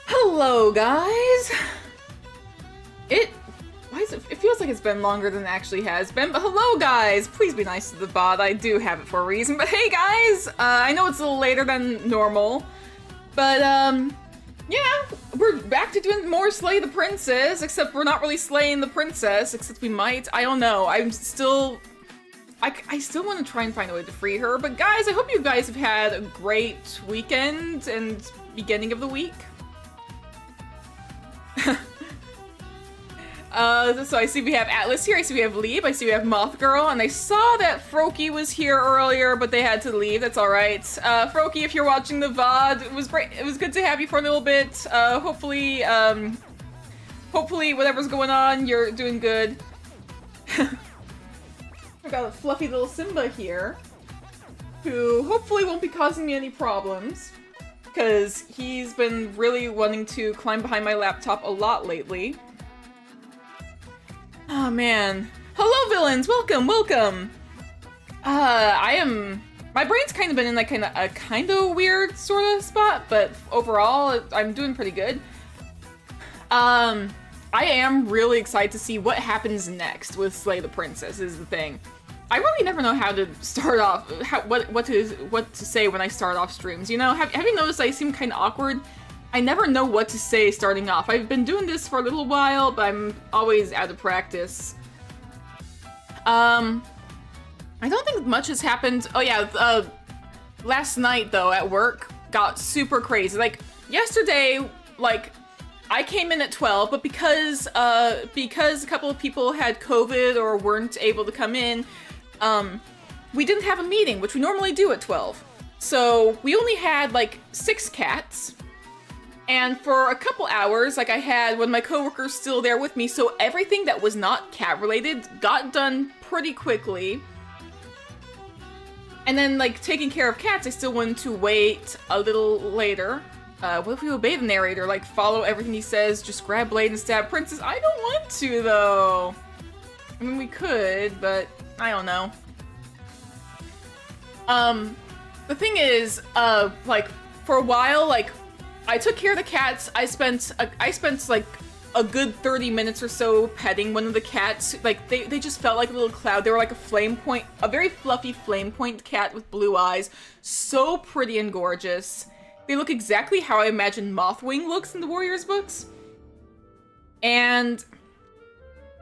Hello, guys! It feels like it's been longer than it actually has been, but hello, guys! Please be nice to the bot, I do have it for a reason. But hey, guys! I know it's a little later than normal, but, yeah, we're back to doing more Slay the Princess, except we're not really slaying the princess, except we might. I don't know. I still want to try and find a way to free her, but guys, I hope you guys have had a great weekend and beginning of the week. So I see we have Atlas here, I see we have Lieb, I see we have Moth Girl, and I saw that Froakie was here earlier, but they had to leave, that's alright. Froakie, if you're watching the VOD, it was great, it was good to have you for a little bit. Hopefully whatever's going on, you're doing good. I got a fluffy little Simba here, who hopefully won't be causing me any problems, because he's been really wanting to climb behind my laptop a lot lately. Oh man. Hello villains! Welcome, welcome! My brain's kind of been in like a kind of weird sort of spot, but overall, I'm doing pretty good. I am really excited to see what happens next with Slay the Princess is the thing. I really never know how to start off, what to say when I start off streams, you know? Have you noticed I seem kind of awkward? I never know what to say starting off. I've been doing this for a little while, but I'm always out of practice. I don't think much has happened. Oh yeah, last night though at work got super crazy. Like yesterday, like I came in at 12, but because a couple of people had COVID or weren't able to come in, we didn't have a meeting, which we normally do at 12. So we only had like 6 cats. And for a couple hours, like I had one of my coworkers still there with me, so everything that was not cat related got done pretty quickly. And then like taking care of cats, I still wanted to wait a little later. What if we obey the narrator, like follow everything he says, just grab blade and stab princess? I don't want to though. I mean, we could, but I don't know. The thing is, like for a while, like I took care of the cats. I spent like a good 30 minutes or so petting one of the cats. Like they just felt like a little cloud. They were like a very fluffy flame point cat with blue eyes. So pretty and gorgeous. They look exactly how I imagine Mothwing looks in the Warriors books. And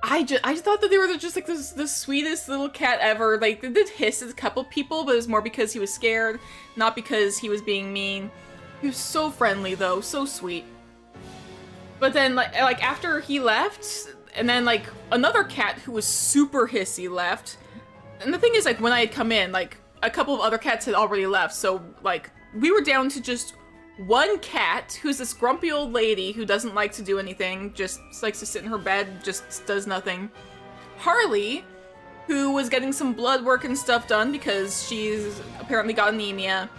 I just thought that they were just like the sweetest little cat ever. Like they did hiss at a couple people, but it was more because he was scared, not because he was being mean. He was so friendly though, so sweet. But then like after he left, and then like another cat who was super hissy left. And the thing is, like when I had come in, like a couple of other cats had already left, so like we were down to just one cat who's this grumpy old lady who doesn't like to do anything, just likes to sit in her bed, just does nothing. Harley, who was getting some blood work and stuff done because she's apparently got anemia.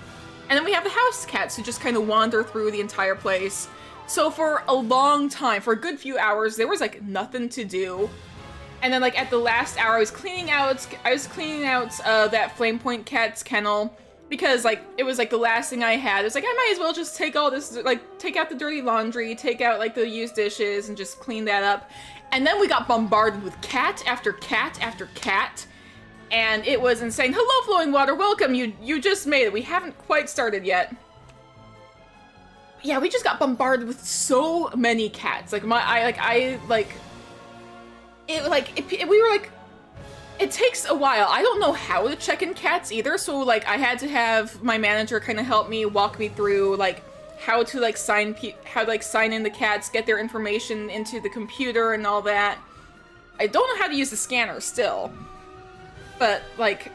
And then we have the house cats who just kind of wander through the entire place. So for a long time, for a good few hours, there was like nothing to do. And then like at the last hour, I was cleaning out that flame point cat's kennel because like it was like the last thing I had. It was like I might as well just take all this, like take out the dirty laundry, take out like the used dishes and just clean that up. And then we got bombarded with cat after cat after cat. And it was insane. Hello, Flowing Water. Welcome. You just made it. We haven't quite started yet. Yeah, we just got bombarded with so many cats. Like it takes a while. I don't know how to check in cats either. So like I had to have my manager kind of help me, walk me through like how to like sign in the cats, get their information into the computer and all that. I don't know how to use the scanner still. But, like,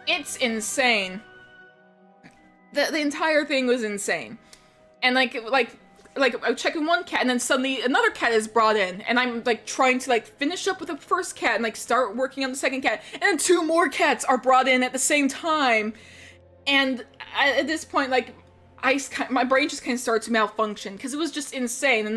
it's insane. The entire thing was insane. And, like, I'm checking one cat, and then suddenly another cat is brought in, and I'm, like, trying to, like, finish up with the first cat and, like, start working on the second cat, and then 2 more cats are brought in at the same time. And at this point, like, my brain just kind of started to malfunction, because it was just insane, and,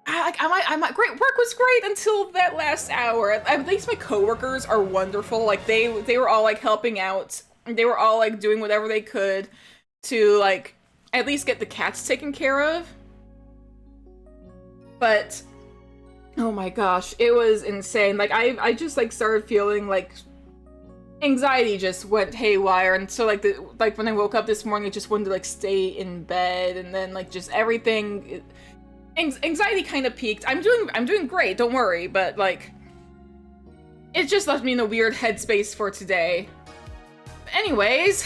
Great work was great until that last hour. At least my coworkers are wonderful. Like they were all like helping out. They were all like doing whatever they could to like at least get the cats taken care of. But oh my gosh, it was insane. Like I just like started feeling like anxiety just went haywire, and so like when I woke up this morning, I just wanted to like stay in bed, and then like just everything. Anxiety kind of peaked. I'm doing great, don't worry, but like it just left me in a weird headspace for today. Anyways,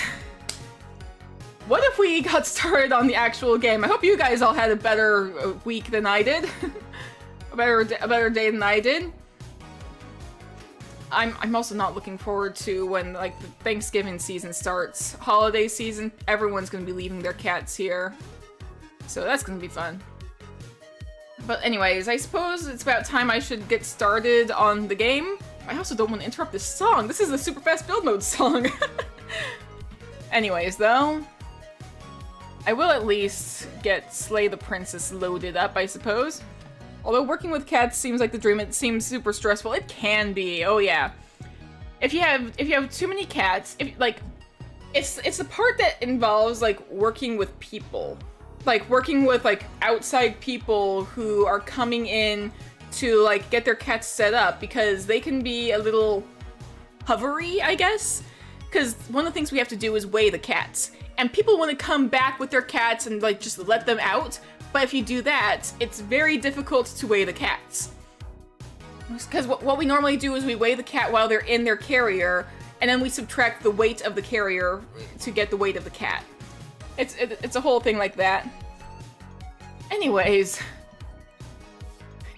what if we got started on the actual game? I hope you guys all had a better week than I did. a better day than I did. I'm also not looking forward to when like the Thanksgiving season starts. Holiday season, everyone's gonna be leaving their cats here. So that's gonna be fun. But anyways, I suppose it's about time I should get started on the game. I also don't want to interrupt this song. This is the super fast build mode song. Anyways, though, I will at least get Slay the Princess loaded up, I suppose. Although working with cats seems like the dream, it seems super stressful. It can be. Oh yeah. If you have too many cats, it's the part that involves like working with people. Like working with like outside people who are coming in to like get their cats set up, because they can be a little hovery, I guess. Because one of the things we have to do is weigh the cats. And people want to come back with their cats and like just let them out. But if you do that, it's very difficult to weigh the cats. Because what we normally do is we weigh the cat while they're in their carrier, and then we subtract the weight of the carrier to get the weight of the cat. It's a whole thing like that. Anyways,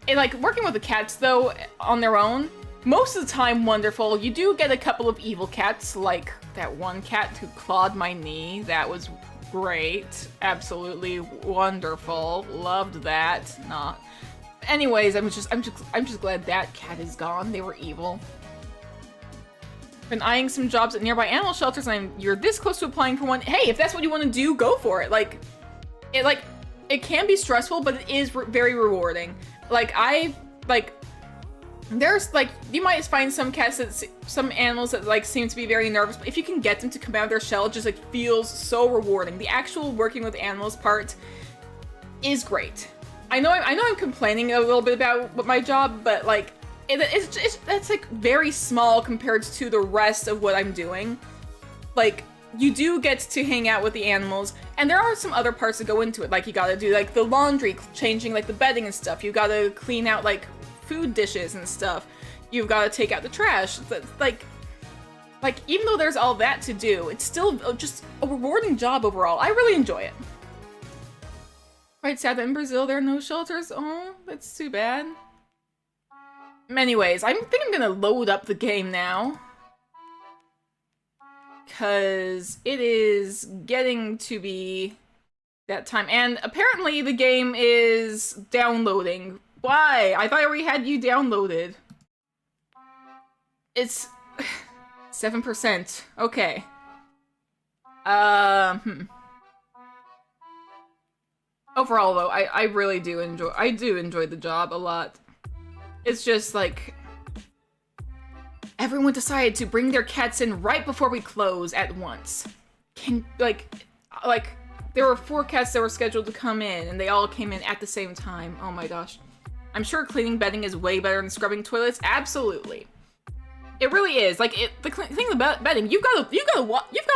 like working with the cats though on their own, most of the time wonderful. You do get a couple of evil cats, like that one cat who clawed my knee. That was great, absolutely wonderful. Loved that. Not. Anyways, I'm just glad that cat is gone. They were evil. Been eyeing some jobs at nearby animal shelters, and you're this close to applying for one. Hey, if that's what you want to do, go for it. It can be stressful, but it is very rewarding. There's like, you might find some some animals that like seem to be very nervous, but if you can get them to come out of their shell, it just like feels so rewarding. The actual working with animals part is great. I know I'm complaining a little bit about my job, but like, that's like very small compared to the rest of what I'm doing. Like, you do get to hang out with the animals, and there are some other parts that go into it. Like, you gotta do like the laundry, changing like the bedding and stuff. You gotta clean out like food dishes and stuff. You've gotta take out the trash. Like even though there's all that to do, it's still just a rewarding job overall. I really enjoy it. Quite sad that in Brazil there are no shelters. Oh, that's too bad. Anyways, I think I'm gonna load up the game now, because it is getting to be that time. And apparently the game is downloading. Why? I thought I already had you downloaded. It's 7%. Okay. Overall though, I really do enjoy the job a lot. It's just like, everyone decided to bring their cats in right before we close at once. There were 4 cats that were scheduled to come in, and they all came in at the same time. Oh my gosh. I'm sure cleaning bedding is way better than scrubbing toilets. Absolutely. It really is. Like, the thing about bedding, you've got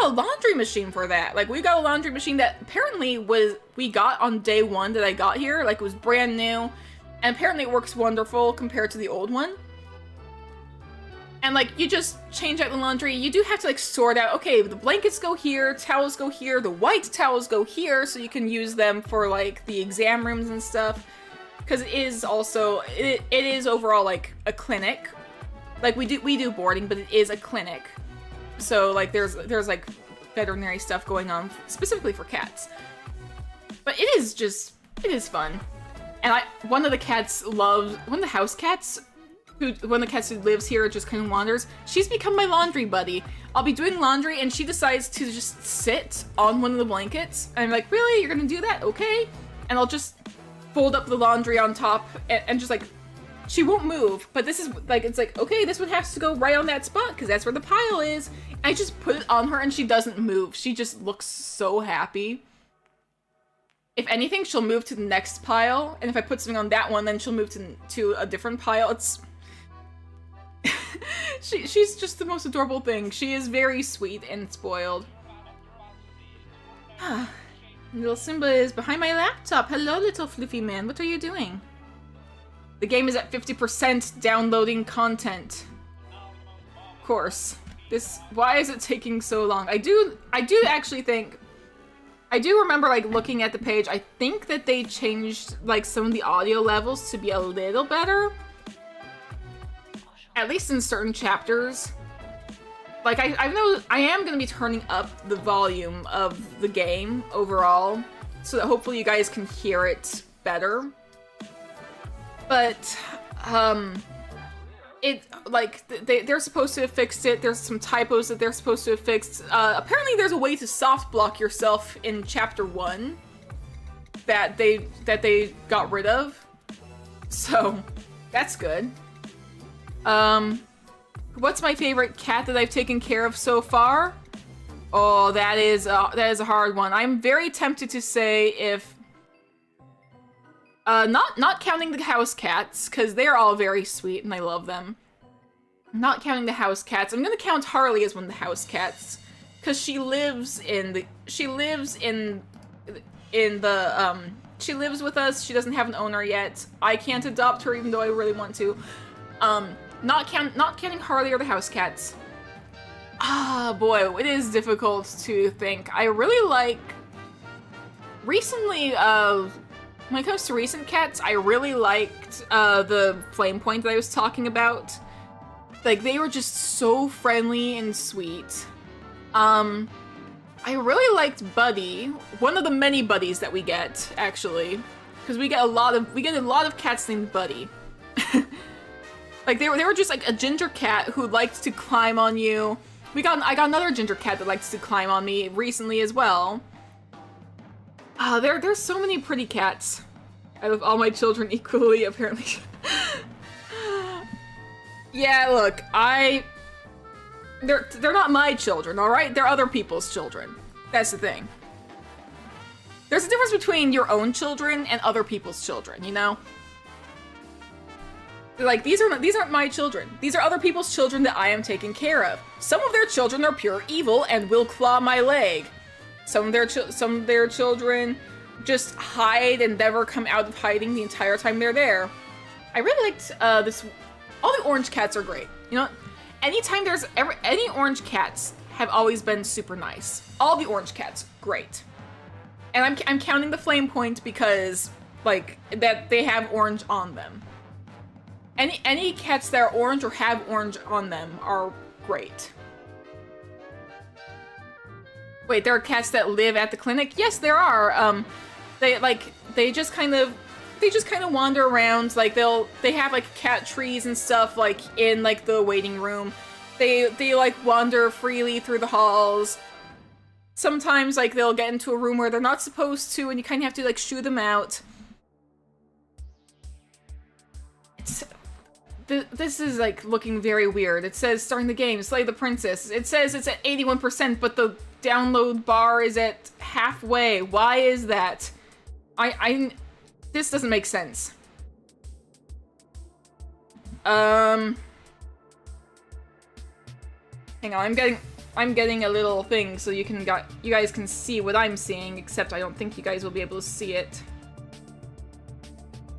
a laundry machine for that. Like, we've got a laundry machine that apparently we got on day 1 that I got here. Like, it was brand new, and apparently it works wonderful compared to the old one. And like, you just change out the laundry. You do have to like sort out, okay, the blankets go here, towels go here, the white towels go here, so you can use them for like the exam rooms and stuff. Because it is also, it is overall like a clinic. Like, we do boarding, but it is a clinic. So like, there's like veterinary stuff going on specifically for cats. But it is fun. And one of the house cats, one of the cats who lives here just kind of wanders, she's become my laundry buddy. I'll be doing laundry and she decides to just sit on one of the blankets. And I'm like, really? You're gonna do that? Okay. And I'll just fold up the laundry on top and just like, she won't move. But this is like, it's like, okay, this one has to go right on that spot because that's where the pile is. I just put it on her and she doesn't move. She just looks so happy. If anything, she'll move to the next pile, and if I put something on that one, then she'll move to a different pile. It's she's just the most adorable thing. She is very sweet and spoiled. Little Simba is behind my laptop. Hello, little fluffy man. What are you doing? The game is at 50% downloading content. Of course. Why is it taking so long? I do actually think, I do remember like looking at the page, I think that they changed like some of the audio levels to be a little better. At least in certain chapters. Like I know I am gonna be turning up the volume of the game overall, so that hopefully you guys can hear it better. But they're supposed to have fixed it. There's some typos that they're supposed to have fixed. Apparently there's a way to soft block yourself in chapter 1 that they got rid of. So that's good. What's my favorite cat that I've taken care of so far? Oh, that is a hard one. I'm very tempted to say if not counting the house cats, because they're all very sweet and I love them. Not counting the house cats, I'm gonna count Harley as one of the house cats, because she lives with us. She doesn't have an owner yet. I can't adopt her even though I really want to. Not counting Harley or the house cats. Ah, boy, it is difficult to think. I really like recently. When it comes to recent cats, I really liked the Flame Point that I was talking about. Like, they were just so friendly and sweet. I really liked Buddy, one of the many buddies that we get, actually, because we get a lot of cats named Buddy. Like they were just like a ginger cat who liked to climb on you. I got another ginger cat that likes to climb on me recently as well. There's so many pretty cats. I love all my children equally, apparently. Yeah, look, they're not my children, all right? They're other people's children. That's the thing. There's a difference between your own children and other people's children, you know? Like, these aren't my children. These are other people's children that I am taking care of. Some of their children are pure evil and will claw my leg. Some of their children just hide and never come out of hiding the entire time they're there. I really liked this. All the orange cats are great. You know, anytime there's any orange cats have always been super nice. All the orange cats, great. And I'm counting the Flame Point because like that they have orange on them. Any cats that are orange or have orange on them are great. Wait, there are cats that live at the clinic? Yes, there are. They just kind of wander around. Like they have like cat trees and stuff like in like the waiting room. They like wander freely through the halls. Sometimes like they'll get into a room where they're not supposed to and you kind of have to like shoo them out. This is like looking very weird. It says starting the game, slay the princess. It says it's at 81%, but the download bar is at halfway. Why is that? This doesn't make sense. Hang on, I'm getting a little thing so you guys can see what I'm seeing, except I don't think you guys will be able to see it.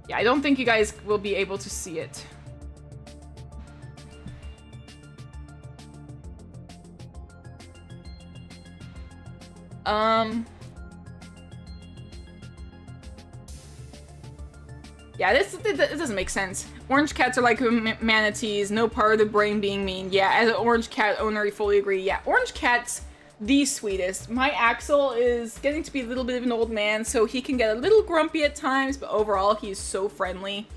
Yeah, I don't think you guys will be able to see it. Yeah, this doesn't make sense. Orange cats are like manatees, no part of the brain being mean. Yeah, as an orange cat owner, I fully agree. Yeah, orange cat's the sweetest. My Axel is getting to be a little bit of an old man, so he can get a little grumpy at times, but overall, he's so friendly.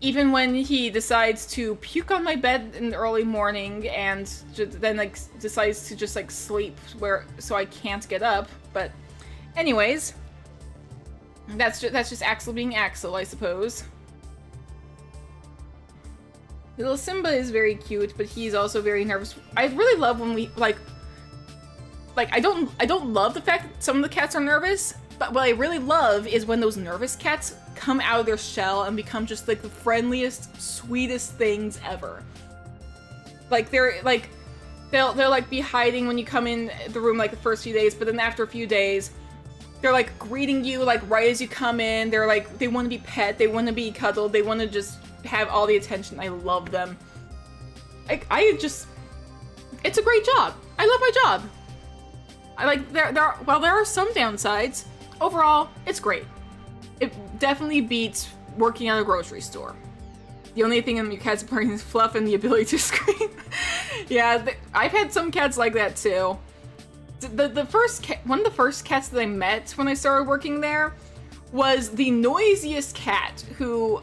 Even when he decides to puke on my bed in the early morning and then like decides to just like sleep so I can't get up. But anyways, That's just Axel being Axel, I suppose. Little Simba is very cute, but he's also very nervous. I really love when we like I don't love the fact that some of the cats are nervous, but what I really love is when those nervous cats come out of their shell and become just like the friendliest, sweetest things ever. Like they're like they'll like be hiding when you come in the room like the first few days, but then after a few days they're like greeting you like right as you come in. They're like they want to be pet, they want to be cuddled, they want to just have all the attention. I love them. I just it's a great job. I love my job. I like while there are some downsides, overall it's great. It definitely beats working at a grocery store. The only thing in your cat's brain is fluff and the ability to scream. Yeah, I've had some cats like that too. The first one of the first cats that I met when I started working there was the noisiest cat who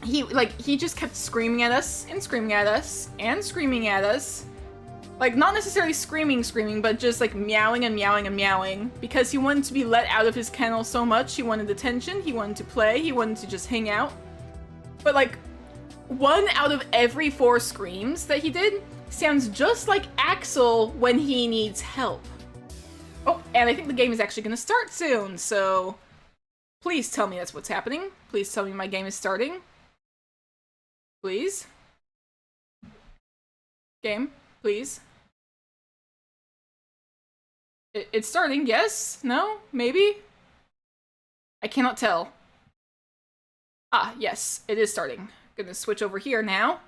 he just kept screaming at us and screaming at us and screaming at us. Like, not necessarily screaming, but just like meowing and meowing and meowing because he wanted to be let out of his kennel so much. He wanted attention, he wanted to play, he wanted to just hang out. But like, 1 out of every 4 screams that he did sounds just like Axel when he needs help. Oh, and I think the game is actually gonna start soon, so please tell me that's what's happening. Please tell me my game is starting. Please. Game, please. It's starting, yes? No? Maybe? I cannot tell. Ah, yes, it is starting. Gonna switch over here now.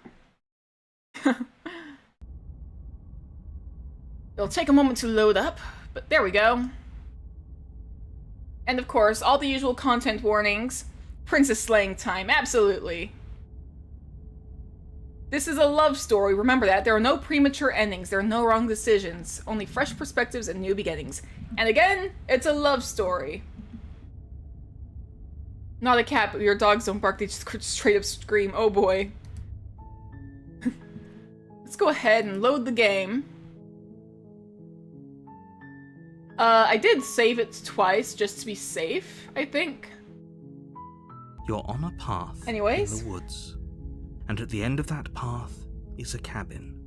It'll take a moment to load up, but there we go. And of course, all the usual content warnings. Princess slaying time, absolutely. This is a love story, remember that. There are no premature endings, there are no wrong decisions, only fresh perspectives and new beginnings. And again, it's a love story. Not a cat, but your dogs don't bark, they just straight up scream, oh boy. Let's go ahead and load the game. I did save it twice, just to be safe, I think. You're on a path Anyways. in the woods. And at the end of that path is a cabin.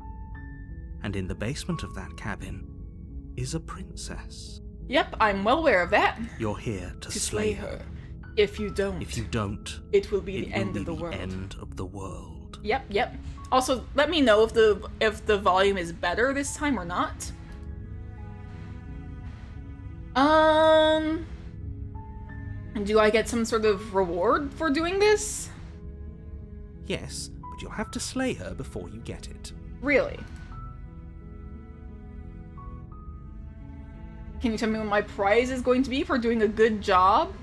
And in the basement of that cabin is a princess. Yep, I'm well aware of that. You're here to slay her. If you don't. If you don't, it will be the end of the world. End of the world. Yep. Also, let me know if the volume is better this time or not. Do I get some sort of reward for doing this? Yes, but you'll have to slay her before you get it. Really? Can you tell me what my prize is going to be for doing a good job?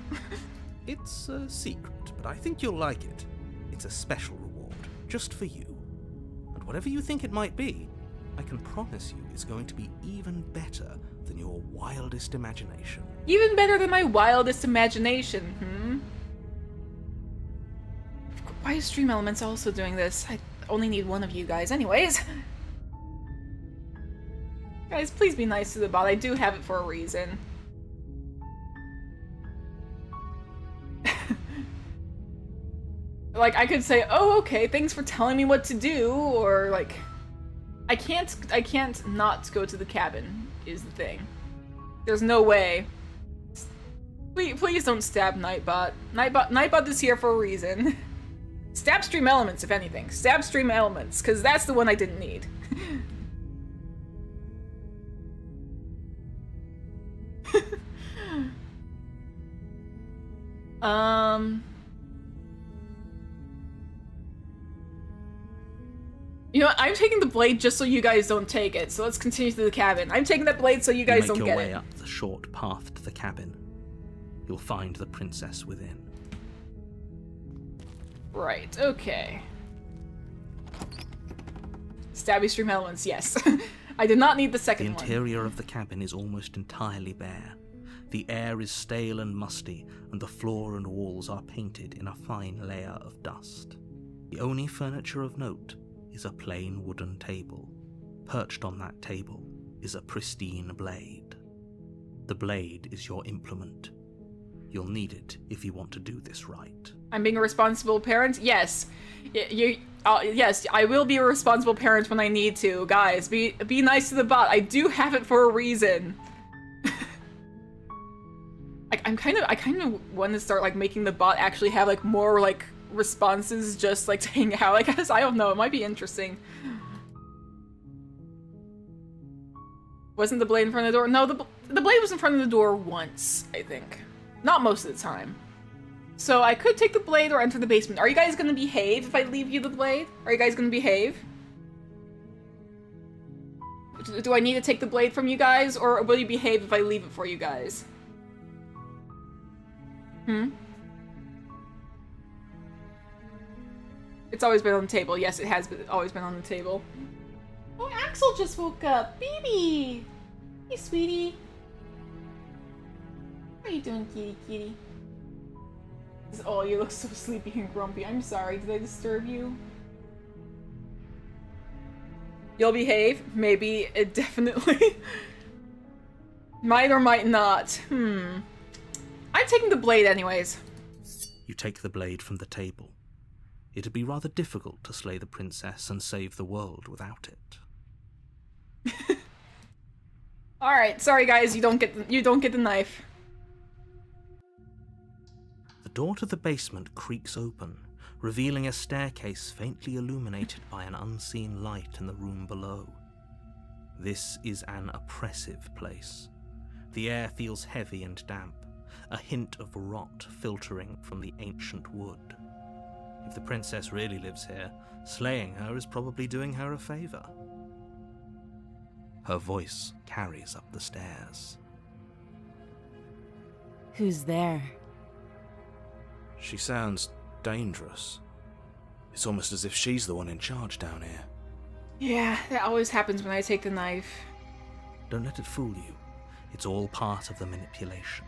It's a secret, but I think you'll like it. It's a special reward, just for you. And whatever you think it might be, I can promise you it's going to be even better than your wildest imagination. Even better than my wildest imagination, Why is Stream Elements also doing this? I only need one of you guys anyways. Guys, please be nice to the bot. I do have it for a reason. Like, I could say, oh, okay, thanks for telling me what to do, or like... I can't not go to the cabin, is the thing. There's no way. Please don't stab Nightbot. Nightbot is here for a reason. Stab Stream Elements, if anything. Stab Stream Elements, because that's the one I didn't need. You know what? I'm taking the blade just so you guys don't take it, so let's continue to the cabin. I'm taking that blade so you guys don't get it. Make your way up the short path to the cabin. You'll find the princess within. Right, okay. Stabby Stream Elements, yes. I did not need the second one. The interior of the cabin is almost entirely bare. The air is stale and musty, and the floor and walls are painted in a fine layer of dust. The only furniture of note is a plain wooden table. Perched on that table is a pristine blade. The blade is your implement. You'll need it if you want to do this right. I'm being a responsible parent? Yes. Yes, I will be a responsible parent when I need to. Guys, be nice to the bot. I do have it for a reason. I kind of want to start, like, making the bot actually have, like, more, like, responses just, like, to hang out, I guess. I don't know. It might be interesting. Wasn't the blade in front of the door? No, the blade was in front of the door once, I think. Not most of the time. So I could take the blade or enter the basement. Are you guys gonna behave if I leave you the blade? Are you guys gonna behave? Do I need to take the blade from you guys, or will you behave if I leave it for you guys? It's always been on the table. Yes, it has always been on the table. Oh, Axel just woke up. Baby! Hey, sweetie. How are you doing, kitty kitty? Oh, you look so sleepy and grumpy. I'm sorry. Did I disturb you? You'll behave? Maybe. It definitely. Might or might not. I'm taking the blade anyways. You take the blade from the table. It'd be rather difficult to slay the princess and save the world without it. Alright, sorry guys, you don't get the knife. The door to the basement creaks open, revealing a staircase faintly illuminated by an unseen light in the room below. This is an oppressive place. The air feels heavy and damp, a hint of rot filtering from the ancient wood. If the princess really lives here, slaying her is probably doing her a favor. Her voice carries up the stairs. Who's there? She sounds dangerous. It's almost as if she's the one in charge down here. Yeah, that always happens when I take the knife. Don't let it fool you. It's all part of the manipulation.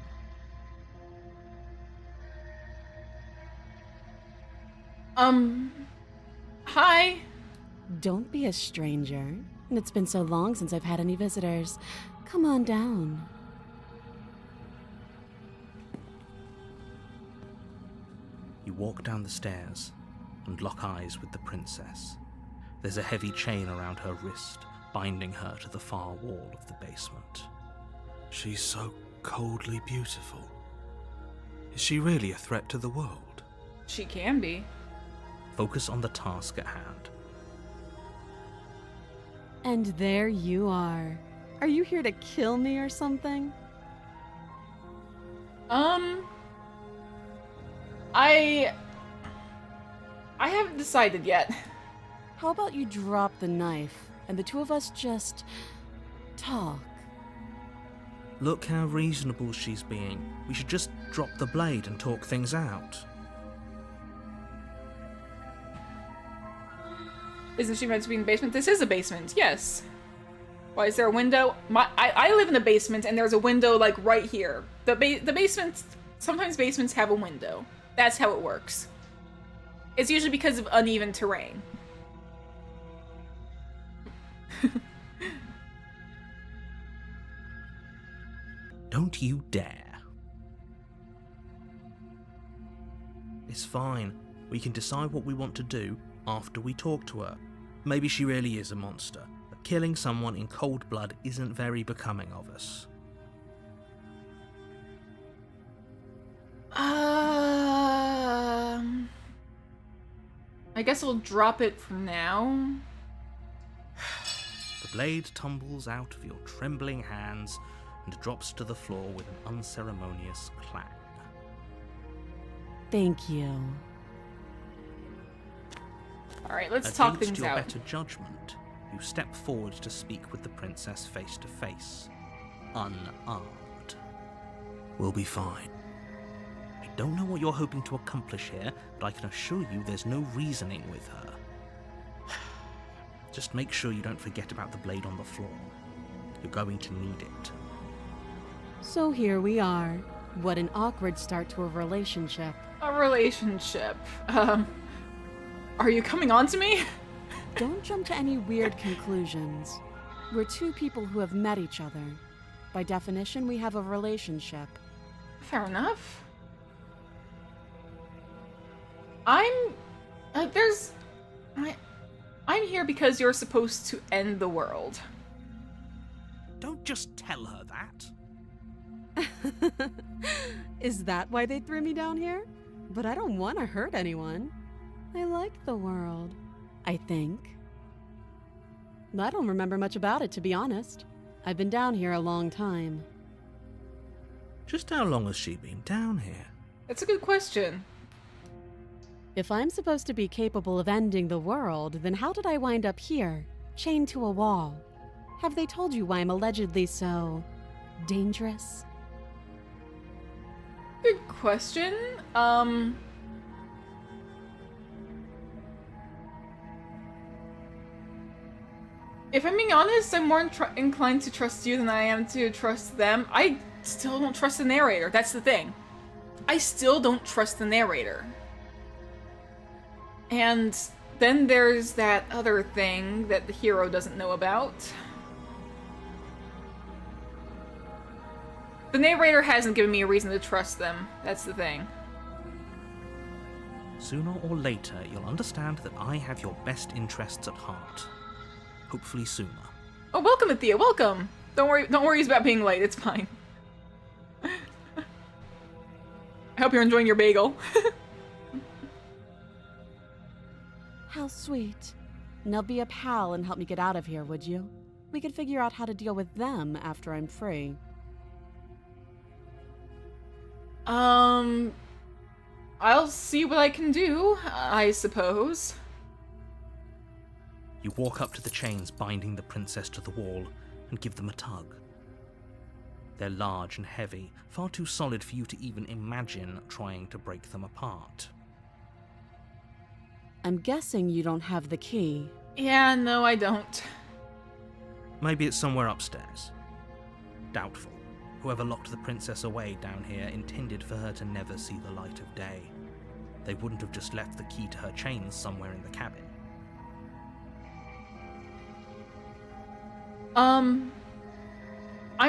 Hi. Don't be a stranger. It's been so long since I've had any visitors. Come on down. You walk down the stairs and lock eyes with the princess. There's a heavy chain around her wrist, binding her to the far wall of the basement. She's so coldly beautiful. Is she really a threat to the world? She can be. Focus on the task at hand. And there you are. Are you here to kill me or something? I haven't decided yet. How about you drop the knife and the two of us just talk? Look how reasonable she's being. We should just drop the blade and talk things out. Isn't she meant to be in the basement? This is a basement, yes. Why, is there a window? I live in a basement, and there's a window, like, right here. The basement, sometimes basements have a window. That's how it works. It's usually because of uneven terrain. Don't you dare. It's fine. We can decide what we want to do after we talk to her. Maybe she really is a monster, but killing someone in cold blood isn't very becoming of us. I guess I'll drop it for now. The blade tumbles out of your trembling hands and drops to the floor with an unceremonious clang. Thank you. Alright, let's talk Against things your out. better judgment, you step forward to speak with the princess face to face, unarmed. We'll be fine. I don't know what you're hoping to accomplish here, but I can assure you there's no reasoning with her. Just make sure you don't forget about the blade on the floor. You're going to need it. So here we are. What an awkward start to a relationship. A relationship. Are you coming on to me? Don't jump to any weird conclusions. We're two people who have met each other. By definition, we have a relationship. Fair enough. I'm here because you're supposed to end the world. Don't just tell her that. Is that why they threw me down here? But I don't want to hurt anyone. I like the world, I think. I don't remember much about it, to be honest. I've been down here a long time. Just how long has she been down here? That's a good question. If I'm supposed to be capable of ending the world, then how did I wind up here, chained to a wall? Have they told you why I'm allegedly so dangerous? Good question. If I'm being honest, I'm more inclined to trust you than I am to trust them. I still don't trust the narrator. That's the thing. I still don't trust the narrator. And then there's that other thing that the hero doesn't know about. The narrator hasn't given me a reason to trust them. That's the thing. Sooner or later, you'll understand that I have your best interests at heart. Hopefully sooner. Oh, welcome, Athea. Welcome. Don't worry about being late. It's fine. I hope you're enjoying your bagel. How sweet. Now be a pal and help me get out of here, would you? We could figure out how to deal with them after I'm free. I'll see what I can do, I suppose. You walk up to the chains binding the princess to the wall and give them a tug. They're large and heavy, far too solid for you to even imagine trying to break them apart. I'm guessing you don't have the key. Yeah, no, I don't. Maybe it's somewhere upstairs. Doubtful. Whoever locked the princess away down here intended for her to never see the light of day. They wouldn't have just left the key to her chains somewhere in the cabin. I'm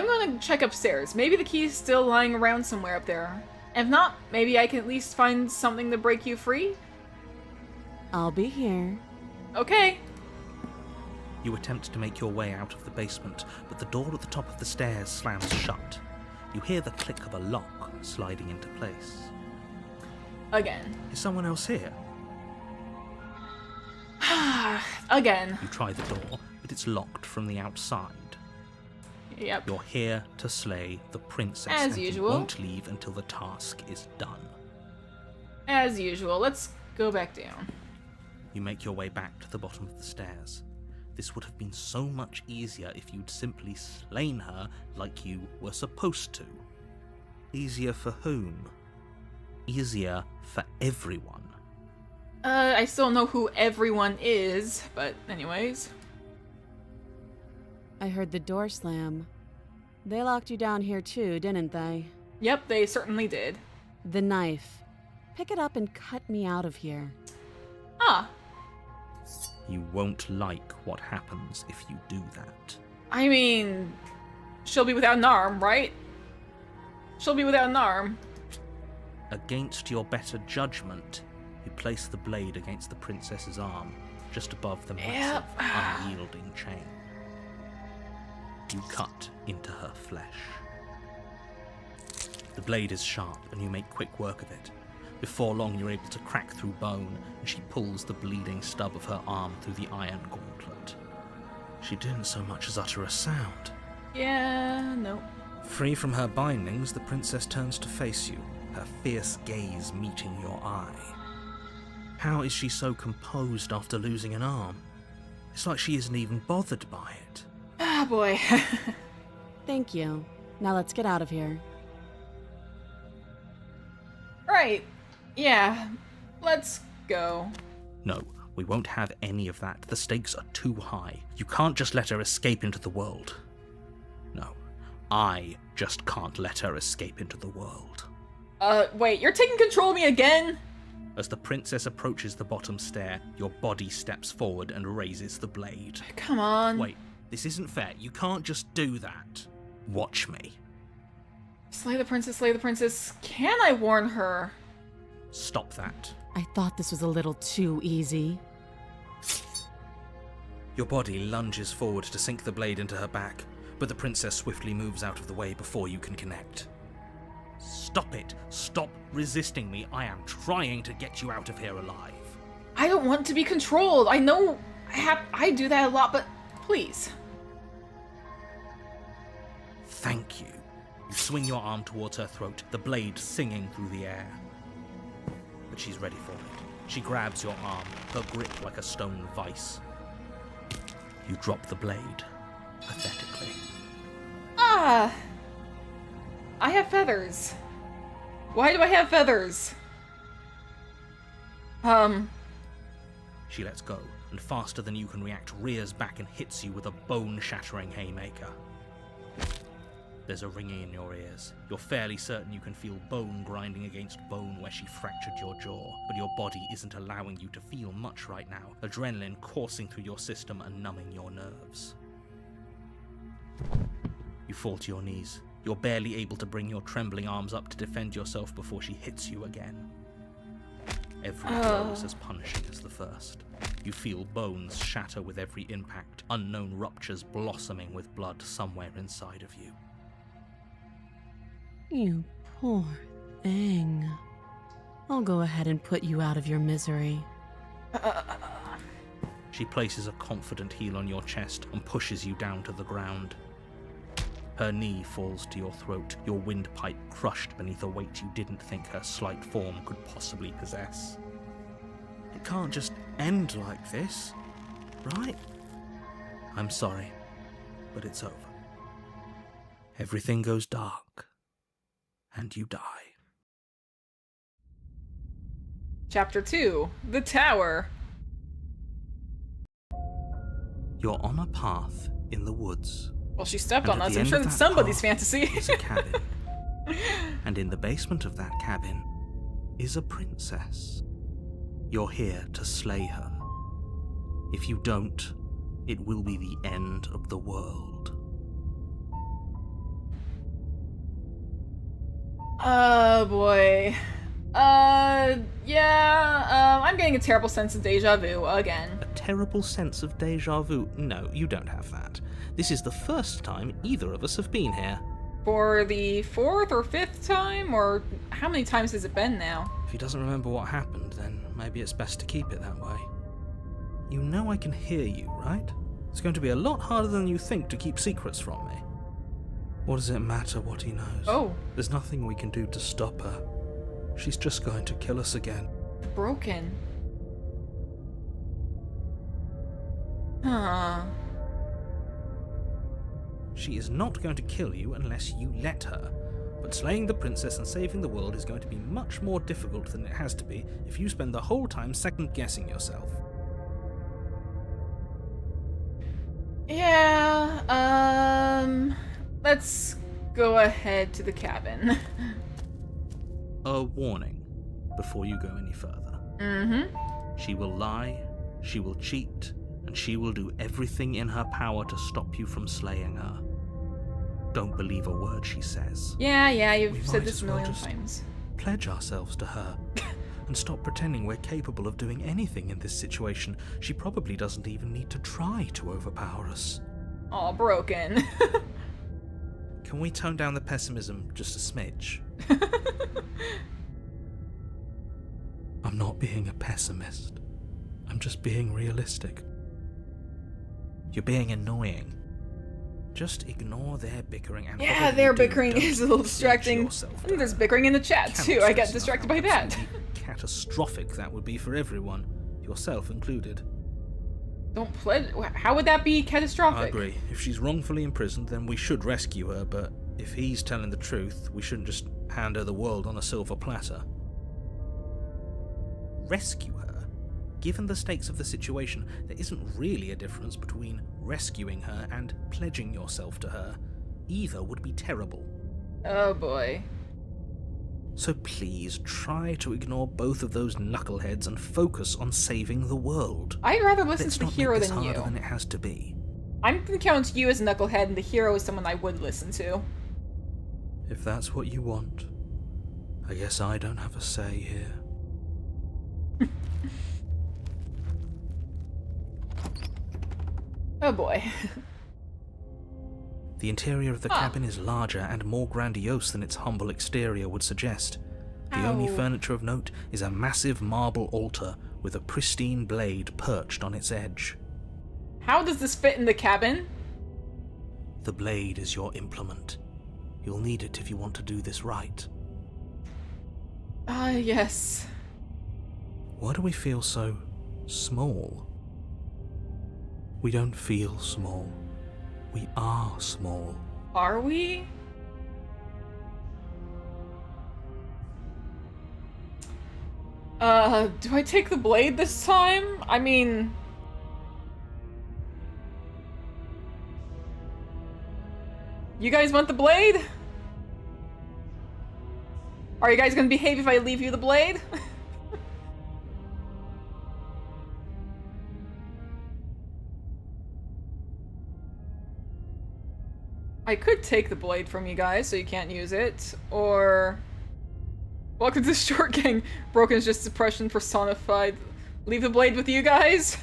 gonna check upstairs. Maybe the key's still lying around somewhere up there. If not, maybe I can at least find something to break you free? I'll be here. Okay. You attempt to make your way out of the basement, but the door at the top of the stairs slams shut. You hear the click of a lock sliding into place. Again. Is someone else here? Again. You try the door, but it's locked from the outside. Yep. You're here to slay the princess, As and usual. you won't leave until the task is done. As usual. Let's go back down. You make your way back to the bottom of the stairs. This would have been so much easier if you'd simply slain her like you were supposed to. Easier for whom? Easier for everyone. I still don't know who everyone is, but anyways. I heard the door slam. They locked you down here too, didn't they? Yep, they certainly did. The knife. Pick it up and cut me out of here. Ah. You won't like what happens if you do that. I mean, she'll be without an arm, right? She'll be without an arm. Against your better judgment, you place the blade against the princess's arm, just above the massive, unyielding chain. You cut into her flesh. The blade is sharp, and you make quick work of it. Before long, you're able to crack through bone, and she pulls the bleeding stub of her arm through the iron gauntlet. She didn't so much as utter a sound. Yeah, no. Free from her bindings, the princess turns to face you, her fierce gaze meeting your eye. How is she so composed after losing an arm? It's like she isn't even bothered by it. Ah, boy. Thank you. Now let's get out of here. Right. Yeah. Let's go. No, we won't have any of that. The stakes are too high. You can't just let her escape into the world. No, I just can't let her escape into the world. Wait, you're taking control of me again? As the princess approaches the bottom stair, your body steps forward and raises the blade. Come on. Wait, this isn't fair. You can't just do that. Watch me. Slay the princess, slay the princess. Can I warn her? Stop that. I thought this was a little too easy. Your body lunges forward to sink the blade into her back, but the princess swiftly moves out of the way before you can connect. Stop it! Stop resisting me! I am trying to get you out of here alive. I don't want to be controlled. I know I do that a lot, but please. Thank you. You swing your arm towards her throat, the blade singing through the air. But she's ready for it. She grabs your arm, her grip like a stone vice. You drop the blade, pathetically. Ah! I have feathers. Why do I have feathers? She lets go, and faster than you can react, rears back and hits you with a bone-shattering haymaker. There's a ringing in your ears. You're fairly certain you can feel bone grinding against bone where she fractured your jaw, but your body isn't allowing you to feel much right now, adrenaline coursing through your system and numbing your nerves. You fall to your knees. You're barely able to bring your trembling arms up to defend yourself before she hits you again. Every blow is as punishing as the first. You feel bones shatter with every impact, unknown ruptures blossoming with blood somewhere inside of you. You poor thing. I'll go ahead and put you out of your misery. She places a confident heel on your chest and pushes you down to the ground. Her knee falls to your throat, your windpipe crushed beneath a weight you didn't think her slight form could possibly possess. It can't just end like this, right? I'm sorry, but it's over. Everything goes dark, and you die. Chapter 2, The Tower. You're on a path in the woods. Well, she stepped And on at us. the I'm end sure of that's that somebody's path fantasy. is a cabin. And in the basement of that cabin is a princess. You're here to slay her. If you don't, it will be the end of the world. Oh boy. I'm getting a terrible sense of deja vu again. A terrible sense of deja vu? No, you don't have that. This is the first time either of us have been here. For the 4th or 5th time? Or how many times has it been now? If he doesn't remember what happened, then maybe it's best to keep it that way. You know I can hear you, right? It's going to be a lot harder than you think to keep secrets from me. What does it matter what he knows? Oh. There's nothing we can do to stop her. She's just going to kill us again. Broken. Huh. She is not going to kill you unless you let her. But slaying the princess and saving the world is going to be much more difficult than it has to be if you spend the whole time second-guessing yourself. Yeah, let's go ahead to the cabin. A warning before you go any further. Mm-hmm. She will lie, she will cheat, and she will do everything in her power to stop you from slaying her. Don't believe a word she says. Yeah, We you've said might this as a well million just times. Pledge ourselves to her and stop pretending we're capable of doing anything in this situation. She probably doesn't even need to try to overpower us. All broken. Can we tone down the pessimism just a smidge? I'm not being a pessimist. I'm just being realistic. You're being annoying. Just ignore their bickering and Yeah, whatever their you do, bickering don't is a little pinch distracting. yourself And there's down. bickering in the chat Cannot too. I get stress distracted enough by how that. absolutely catastrophic that would be for everyone, yourself included. Don't pledge. How would that be catastrophic? I agree. If she's wrongfully imprisoned, then we should rescue her, but if he's telling the truth, we shouldn't just hand her the world on a silver platter. Rescue her? Given the stakes of the situation, there isn't really a difference between rescuing her and pledging yourself to her. Either would be terrible. Oh boy. So please, try to ignore both of those knuckleheads and focus on saving the world. I'd rather listen Let's to the not hero make this than harder you. than it has to be. I'm gonna count you as a knucklehead, and the hero is someone I would listen to. If that's what you want, I guess I don't have a say here. Oh boy. The interior of the cabin is larger and more grandiose than its humble exterior would suggest. The only Ow. furniture of note is a massive marble altar with a pristine blade perched on its edge. How does this fit in the cabin? The blade is your implement. You'll need it if you want to do this right. Yes. Why do we feel so small? We don't feel small. We are small. Are we? Do I take the blade this time? I mean... You guys want the blade? Are you guys gonna behave if I leave you the blade? I could take the blade from you guys so you can't use it, or... Welcome to the Short Gang. Broken is just depression personified. Leave the blade with you guys?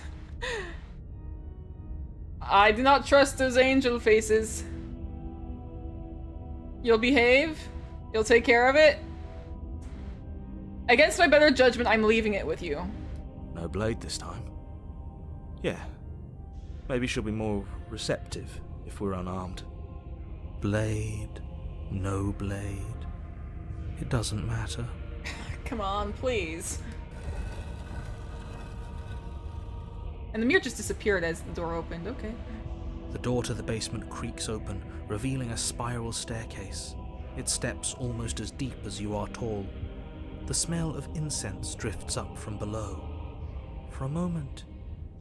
I do not trust those angel faces. You'll behave? You'll take care of it? Against my better judgment, I'm leaving it with you. No blade this time. Yeah. Maybe she'll be more receptive if we're unarmed. Blade, no blade. It doesn't matter. Come on, please. And the mirror just disappeared as the door opened, okay. The door to the basement creaks open, revealing a spiral staircase. Its steps almost as deep as you are tall. The smell of incense drifts up from below. For a moment,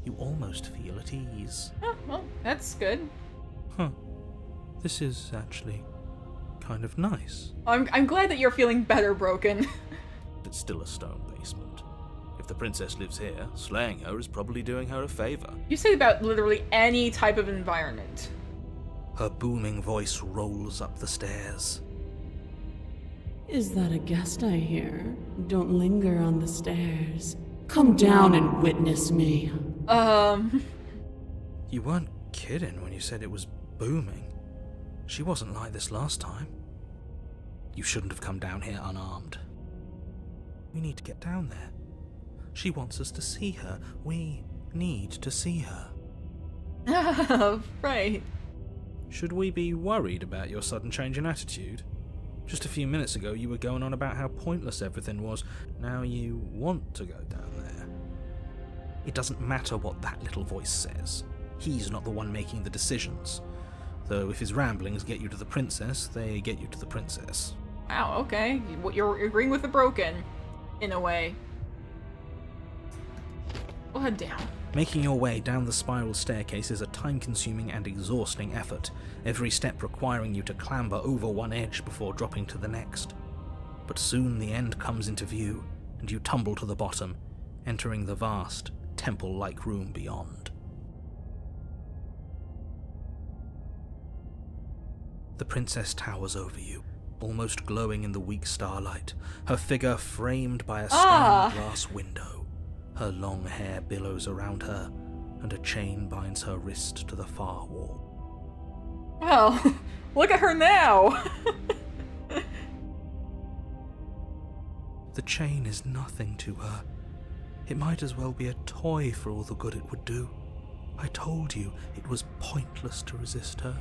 you almost feel at ease. Oh, well, that's good. Huh. This is actually kind of nice. I'm glad that you're feeling better, Broken. It's still a stone basement. If the princess lives here, slaying her is probably doing her a favor. You say about literally any type of environment. Her booming voice rolls up the stairs. Is that a guest I hear? Don't linger on the stairs. Come down and witness me. You weren't kidding when you said it was booming. She wasn't like this last time. You shouldn't have come down here unarmed. We need to get down there. She wants us to see her. We need to see her. Right. Should we be worried about your sudden change in attitude? Just a few minutes ago you were going on about how pointless everything was. Now you want to go down there. It doesn't matter what that little voice says. He's not the one making the decisions. Though if his ramblings get you to the princess, they get you to the princess. Wow, okay. You're agreeing with the Broken, in a way. We'll head down. Making your way down the spiral staircase is a time-consuming and exhausting effort, every step requiring you to clamber over one edge before dropping to the next. But soon the end comes into view, and you tumble to the bottom, entering the vast, temple-like room beyond. The princess towers over you, almost glowing in the weak starlight, her figure framed by a stained glass window. Her long hair billows around her, and a chain binds her wrist to the far wall. Well, look at her now! The chain is nothing to her. It might as well be a toy for all the good it would do. I told you it was pointless to resist her.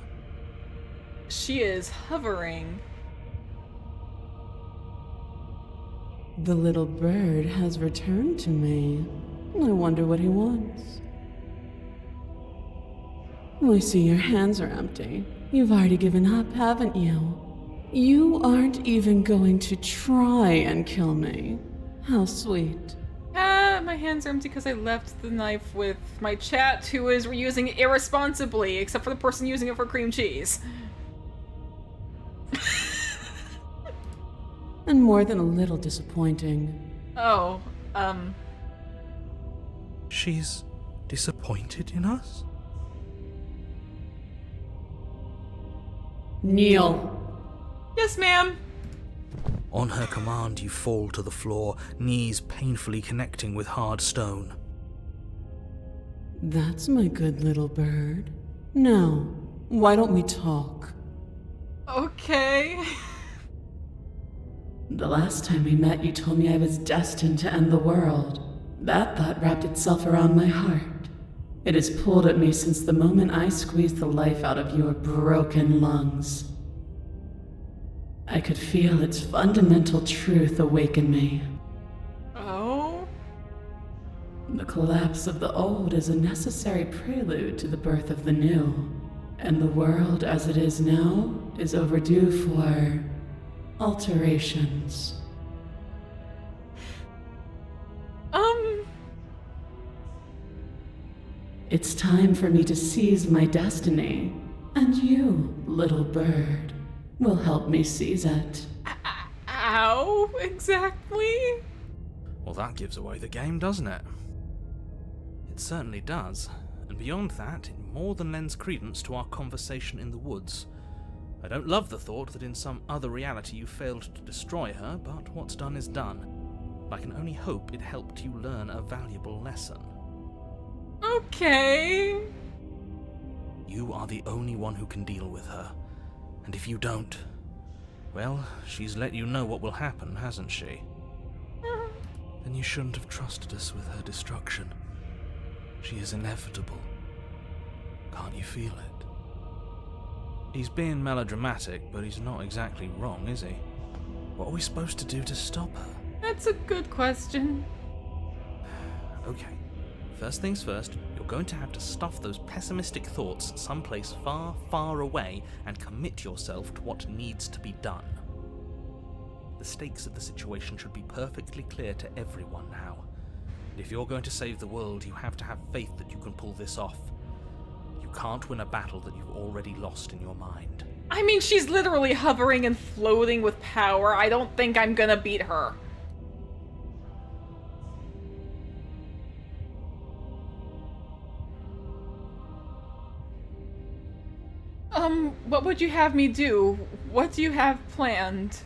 She is hovering. The little bird has returned to me. I wonder what he wants. I see your hands are empty. You've already given up, haven't you? You aren't even going to try and kill me. How sweet. My hands are empty because I left the knife with my chat who is using it irresponsibly, except for the person using it for cream cheese. And more than a little disappointing. Oh, She's disappointed in us? Kneel. yes, ma'am. On her command, you fall to the floor, knees painfully connecting with hard stone. That's my good little bird. Now, why don't we talk? Okay. The last time we met, you told me I was destined to end the world. That thought wrapped itself around my heart. It has pulled at me since the moment I squeezed the life out of your broken lungs. I could feel its fundamental truth awaken me. Oh? The collapse of the old is a necessary prelude to the birth of the new, and the world as it is now is overdue for alterations. It's time for me to seize my destiny, and you, little bird, will help me seize it. How exactly? Well, that gives away the game, doesn't it? It certainly does, and beyond that, it more than lends credence to our conversation in the woods. I don't love the thought that in some other reality you failed to destroy her, but what's done is done. I can only hope it helped you learn a valuable lesson. Okay. You are the only one who can deal with her, and if you don't, well, she's let you know what will happen, hasn't she? Then you shouldn't have trusted us with her destruction. She is inevitable. Can't you feel it? He's being melodramatic, but he's not exactly wrong, is he? What are we supposed to do to stop her? That's a good question. Okay, first things first, you're going to have to stuff those pessimistic thoughts someplace far, far away and commit yourself to what needs to be done. The stakes of the situation should be perfectly clear to everyone now. And if you're going to save the world, you have to have faith that you can pull this off. You can't win a battle that you've already lost in your mind. I mean, she's literally hovering and floating with power. I don't think I'm gonna beat her. What would you have me do? What do you have planned?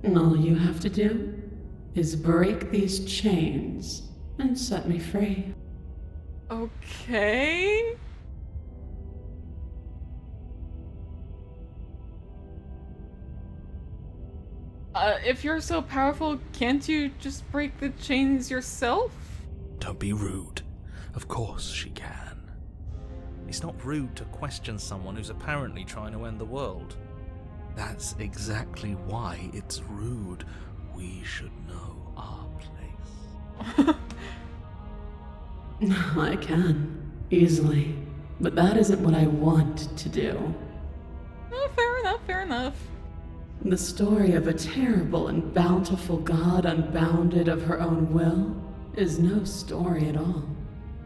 All you have to do is break these chains and set me free. Okay. If you're so powerful, can't you just break the chains yourself? Don't be rude. Of course she can. It's not rude to question someone who's apparently trying to end the world. That's exactly why it's rude. We should know our place. I can, easily. But that isn't what I want to do. Oh, fair enough, fair enough. The story of a terrible and bountiful god unbounded of her own will is no story at all.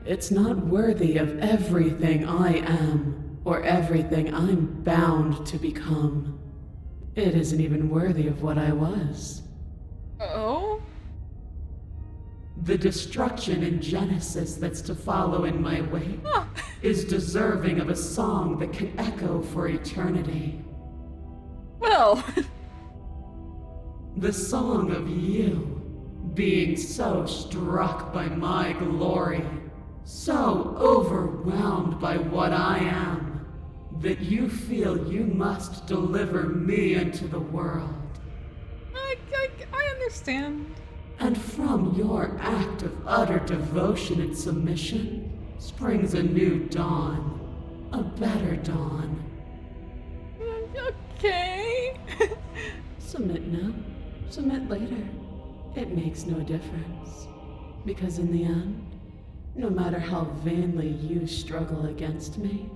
It's not worthy of everything I am, or everything I'm bound to become. It isn't even worthy of what I was. Oh? The destruction in Genesis that's to follow in my wake is deserving of a song that can echo for eternity. Well... The song of you, being so struck by my glory, so overwhelmed by what I am, that you feel you must deliver me into the world. I understand. And from your act of utter devotion and submission springs a new dawn, a better dawn. Okay. Submit now, submit later. It makes no difference. Because in the end, no matter how vainly you struggle against me,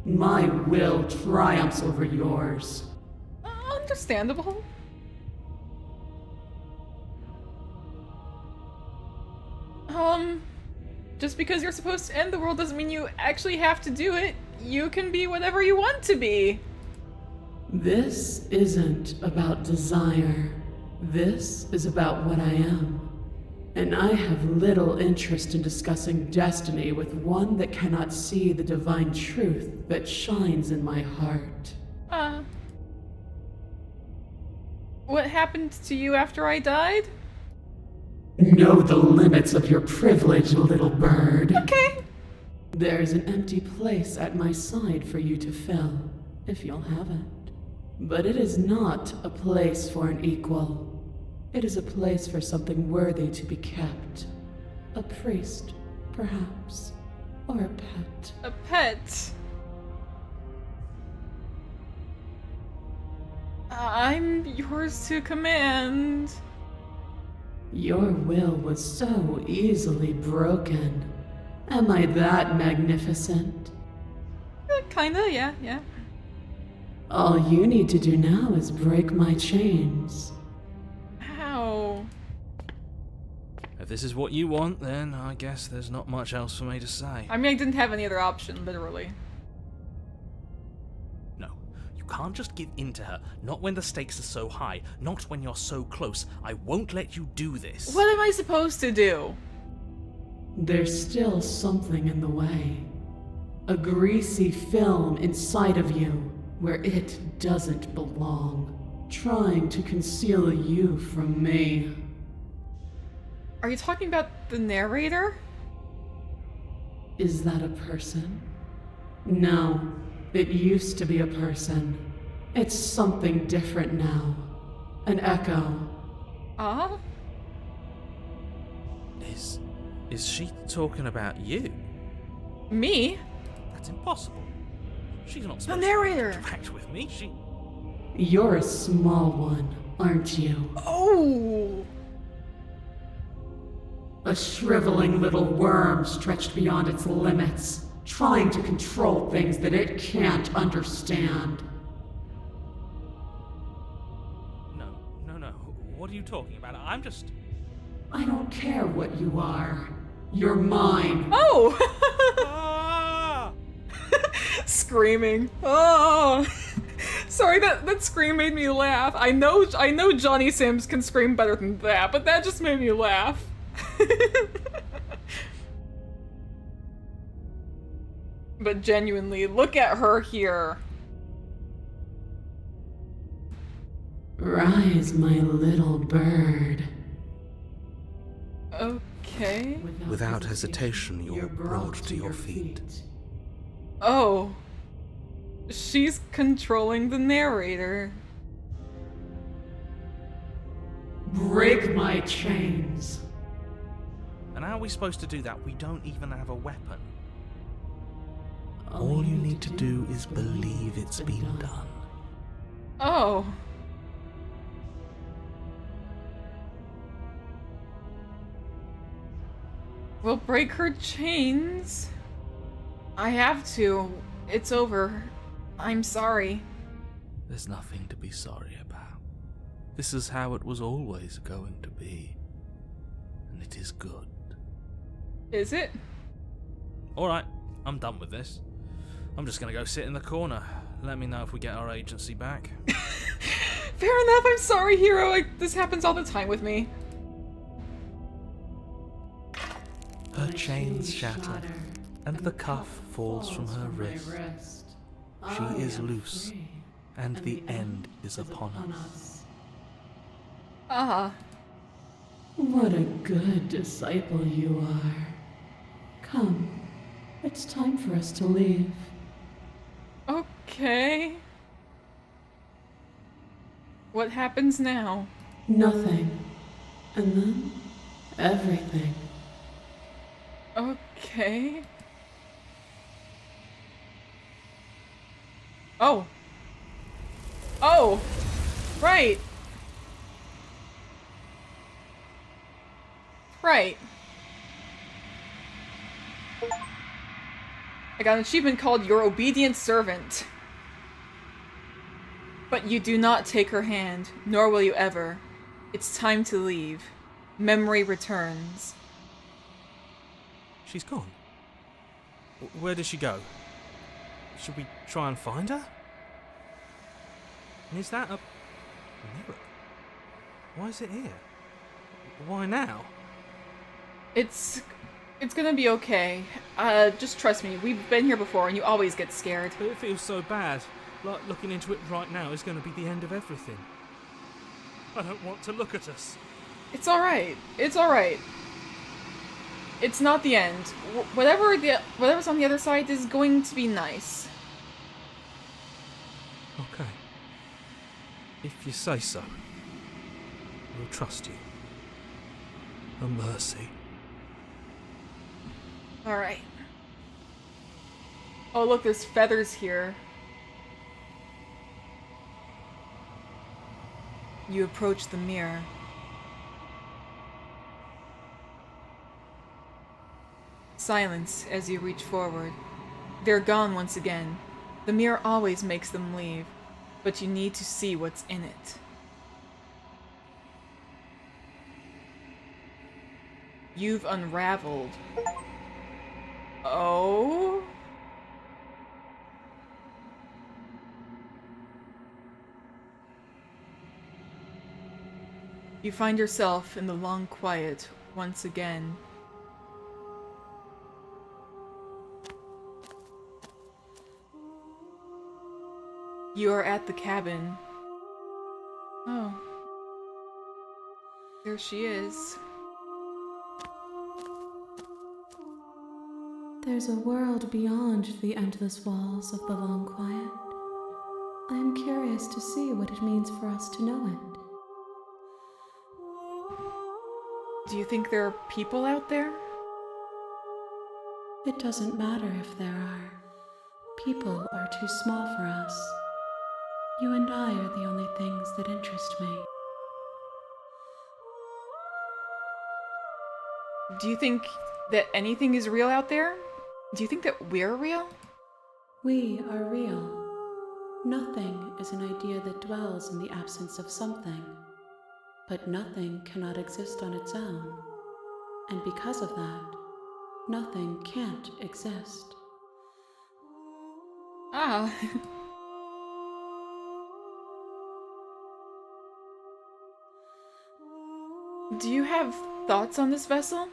my will triumphs over yours. Understandable. Just because you're supposed to end the world doesn't mean you actually have to do it. You can be whatever you want to be. This isn't about desire. This is about what I am. And I have little interest in discussing destiny with one that cannot see the divine truth that shines in my heart. What happened to you after I died? Know the limits of your privilege, little bird. Okay. There's an empty place at my side for you to fill, if you'll have it. But it is not a place for an equal. It is a place for something worthy to be kept. A priest, perhaps. Or a pet. A pet. I'm yours to command. Your will was so easily broken. Am I that magnificent? Kinda, yeah, yeah. All you need to do now is break my chains. How? If this is what you want, then I guess there's not much else for me to say. I mean, I didn't have any other option, literally. No, you can't just give in to her. Not when the stakes are so high. Not when you're so close. I won't let you do this. What am I supposed to do? There's still something in the way. A greasy film inside of you where it doesn't belong, trying to conceal you from me. Are you talking about the narrator? Is that a person? No, it used to be a person. It's something different now. An echo. Uh-huh. Is she talking about you? Me? That's impossible. She's not The supposed narrator! to interact with me. You're a small one, aren't you? Oh! A shriveling little worm stretched beyond its limits, trying to control things that it can't understand. No. What are you talking about? I'm just... I don't care what you are. You're mine. Oh! Ah! Screaming. Oh! Sorry, that scream made me laugh. I know Johnny Sims can scream better than that, but that just made me laugh. But genuinely, look at her here. Rise, my little bird. Okay. Without hesitation, you're brought to your feet. Oh. She's controlling the narrator. Break my chains. And how are we supposed to do that? We don't even have a weapon. All you need to do is believe it's been done. Oh. We'll break her chains. I have to. It's over. I'm sorry. There's nothing to be sorry about. This is how it was always going to be. And it is good. Is it? Alright, I'm done with this. I'm just gonna go sit in the corner. Let me know if we get our agency back. Fair enough, I'm sorry, Hero. This happens all the time with me. Her chains shatter, and the cuff falls from her wrist. She is loose, and the end is upon us. Ah. What a good disciple you are. Come, it's time for us to leave. Okay. What happens now? Nothing. And then, everything. Okay. Oh. Oh! Right! Right. I got an achievement called Your Obedient Servant. But you do not take her hand, nor will you ever. It's time to leave. Memory returns. She's gone. Where did she go? Should we try and find her? And is that a mirror? Why is it here? Why now? It's gonna be okay. Just trust me, we've been here before and you always get scared. But it feels so bad. Like looking into it right now is going to be the end of everything. I don't want to look at us. It's alright. It's alright. It's not the end. Whatever's on the other side is going to be nice. Okay. If you say so. We'll trust you. A mercy. Alright. Oh look, there's feathers here. You approach the mirror. Silence as you reach forward. They're gone once again. The mirror always makes them leave, but you need to see what's in it. You've unraveled. Oh? You find yourself in the long quiet once again. You are at the cabin. Oh. There she is. There's a world beyond the endless walls of the long quiet. I am curious to see what it means for us to know it. Do you think there are people out there? It doesn't matter if there are. People are too small for us. You and I are the only things that interest me. Do you think that anything is real out there? Do you think that we're real? We are real. Nothing is an idea that dwells in the absence of something. But nothing cannot exist on its own. And because of that, nothing can't exist. Ah. Do you have thoughts on this vessel?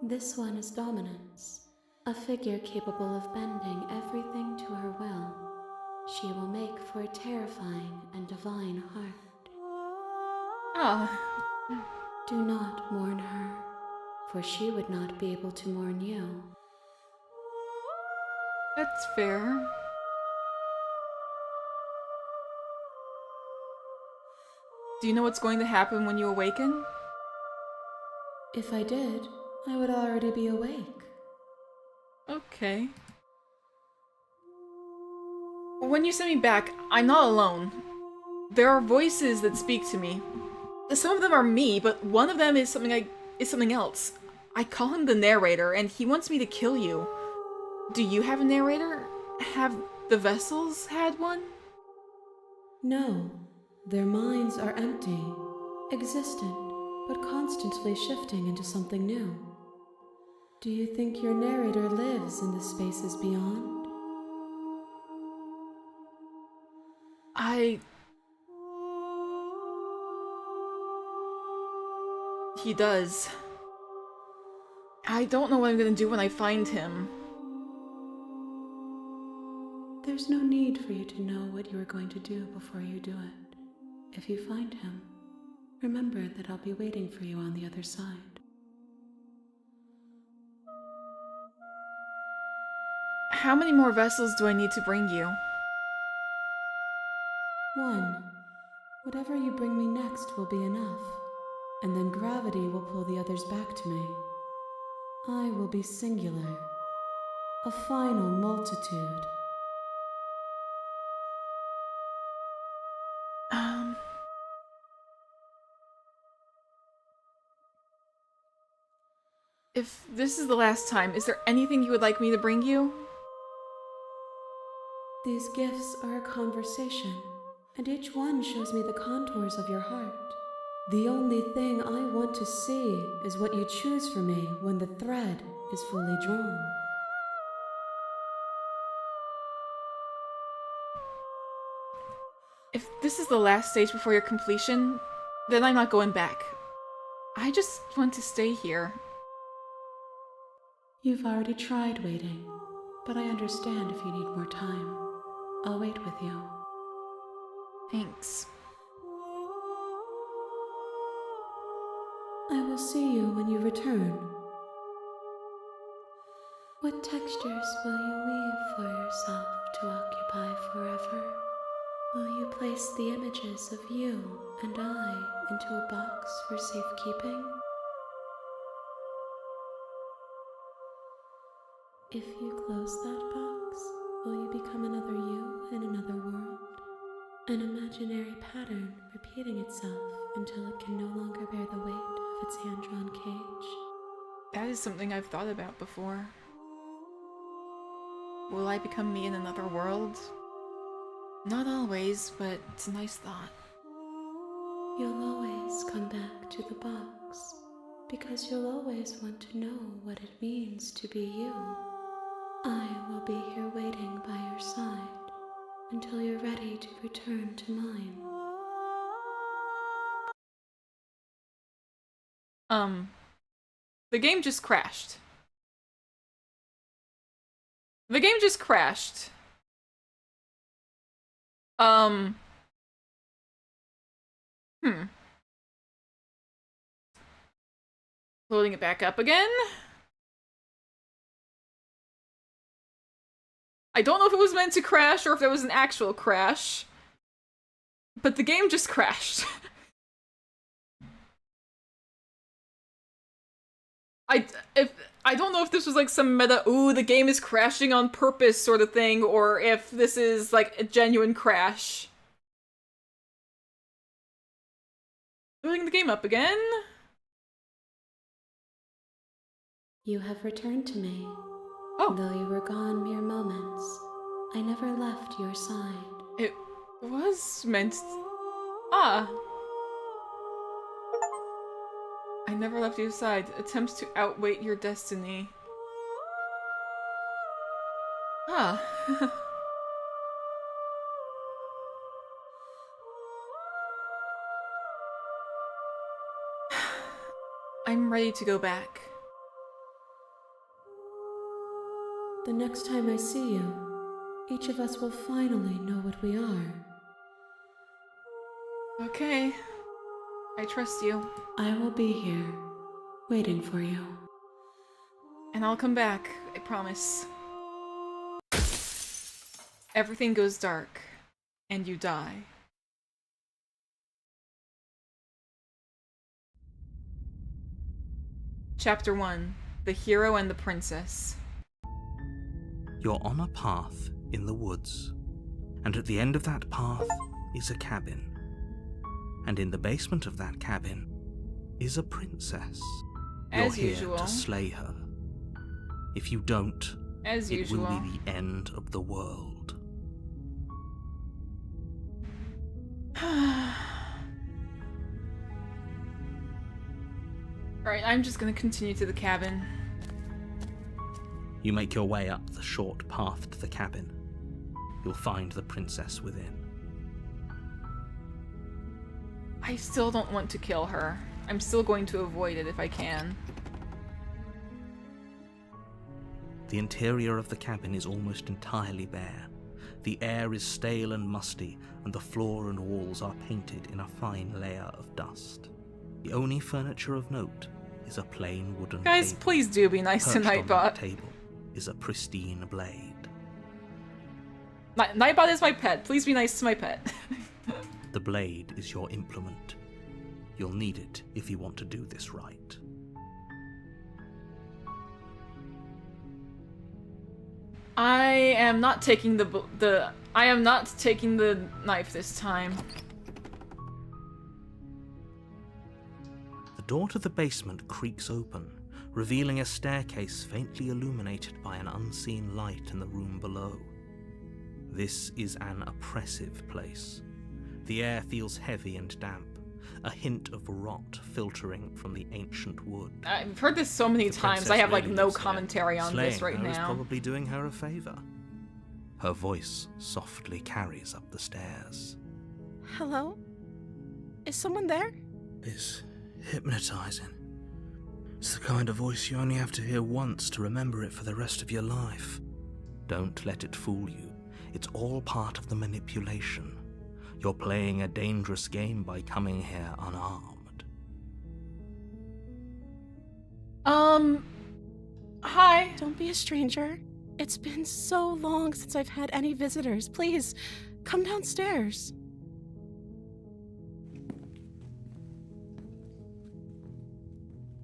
This one is dominance, a figure capable of bending everything to her will. She will make for a terrifying and divine heart. Ah. Do not mourn her, for she would not be able to mourn you. That's fair. Do you know what's going to happen when you awaken? If I did, I would already be awake. Okay. When you send me back, I'm not alone. There are voices that speak to me. Some of them are me, but one of them is something else. I call him the narrator, and he wants me to kill you. Do you have a narrator? Have the vessels had one? No, their minds are empty, existent, but constantly shifting into something new. Do you think your narrator lives in the spaces beyond? He does. I don't know what I'm gonna do when I find him. There's no need for you to know what you are going to do before you do it. If you find him, remember that I'll be waiting for you on the other side. How many more vessels do I need to bring you? One. Whatever you bring me next will be enough, and then gravity will pull the others back to me. I will be singular, a final multitude. If this is the last time, is there anything you would like me to bring you? These gifts are a conversation, and each one shows me the contours of your heart. The only thing I want to see is what you choose for me when the thread is fully drawn. If this is the last stage before your completion, then I'm not going back. I just want to stay here. You've already tried waiting, but I understand if you need more time. I'll wait with you. Thanks. I will see you when you return. What textures will you weave for yourself to occupy forever? Will you place the images of you and I into a box for safekeeping? If you close that box, will you become another you in another world? An imaginary pattern repeating itself until it can no longer bear the weight of its hand-drawn cage. That is something I've thought about before. Will I become me in another world? Not always, but it's a nice thought. You'll always come back to the box, because you'll always want to know what it means to be you. I will be here waiting by your side until you're ready to return to mine. The game just crashed. The game just crashed. Loading it back up again. I don't know if it was meant to crash or if there was an actual crash, but the game just crashed. I don't know if this was like some meta, ooh, the game is crashing on purpose sort of thing, or if this is like a genuine crash. Loading the game up again. You have returned to me. Oh. Though you were gone mere moments, I never left your side. It was meant... Ah. I never left your side. Attempts to outweight your destiny. Ah. I'm ready to go back. The next time I see you, each of us will finally know what we are. Okay. I trust you. I will be here, waiting for you. And I'll come back, I promise. Everything goes dark, and you die. Chapter 1. The Hero and the Princess. You're on a path in the woods, and at the end of that path is a cabin. And in the basement of that cabin is a princess. As You're usual. here to slay her. If you don't, As it usual. will be the end of the world. Alright, I'm just gonna continue to the cabin. You make your way up the short path to the cabin. You'll find the princess within. I still don't want to kill her. I'm still going to avoid it if I can. The interior of the cabin is almost entirely bare. The air is stale and musty, and the floor and walls are painted in a fine layer of dust. The only furniture of note is a plain wooden Guys, table. please do be nice to Perched on that Nightbot. table is a pristine blade. Nightbot is my pet. Please be nice to my pet. The blade is your implement. You'll need it if you want to do this right. I am not taking I am not taking the knife this time. The door to the basement creaks open, revealing a staircase faintly illuminated by an unseen light in the room below. This is an oppressive place. The air feels heavy and damp, a hint of rot filtering from the ancient wood. I've heard this so many The times, I princess have like really no lives there. commentary on this Slaying right her is now. probably doing her a favor. Her voice softly carries up the stairs. Hello? Is someone there? It's hypnotizing. It's the kind of voice you only have to hear once to remember it for the rest of your life. Don't let it fool you. It's all part of the manipulation. You're playing a dangerous game by coming here unarmed. Hi. Don't be a stranger. It's been so long since I've had any visitors. Please, come downstairs.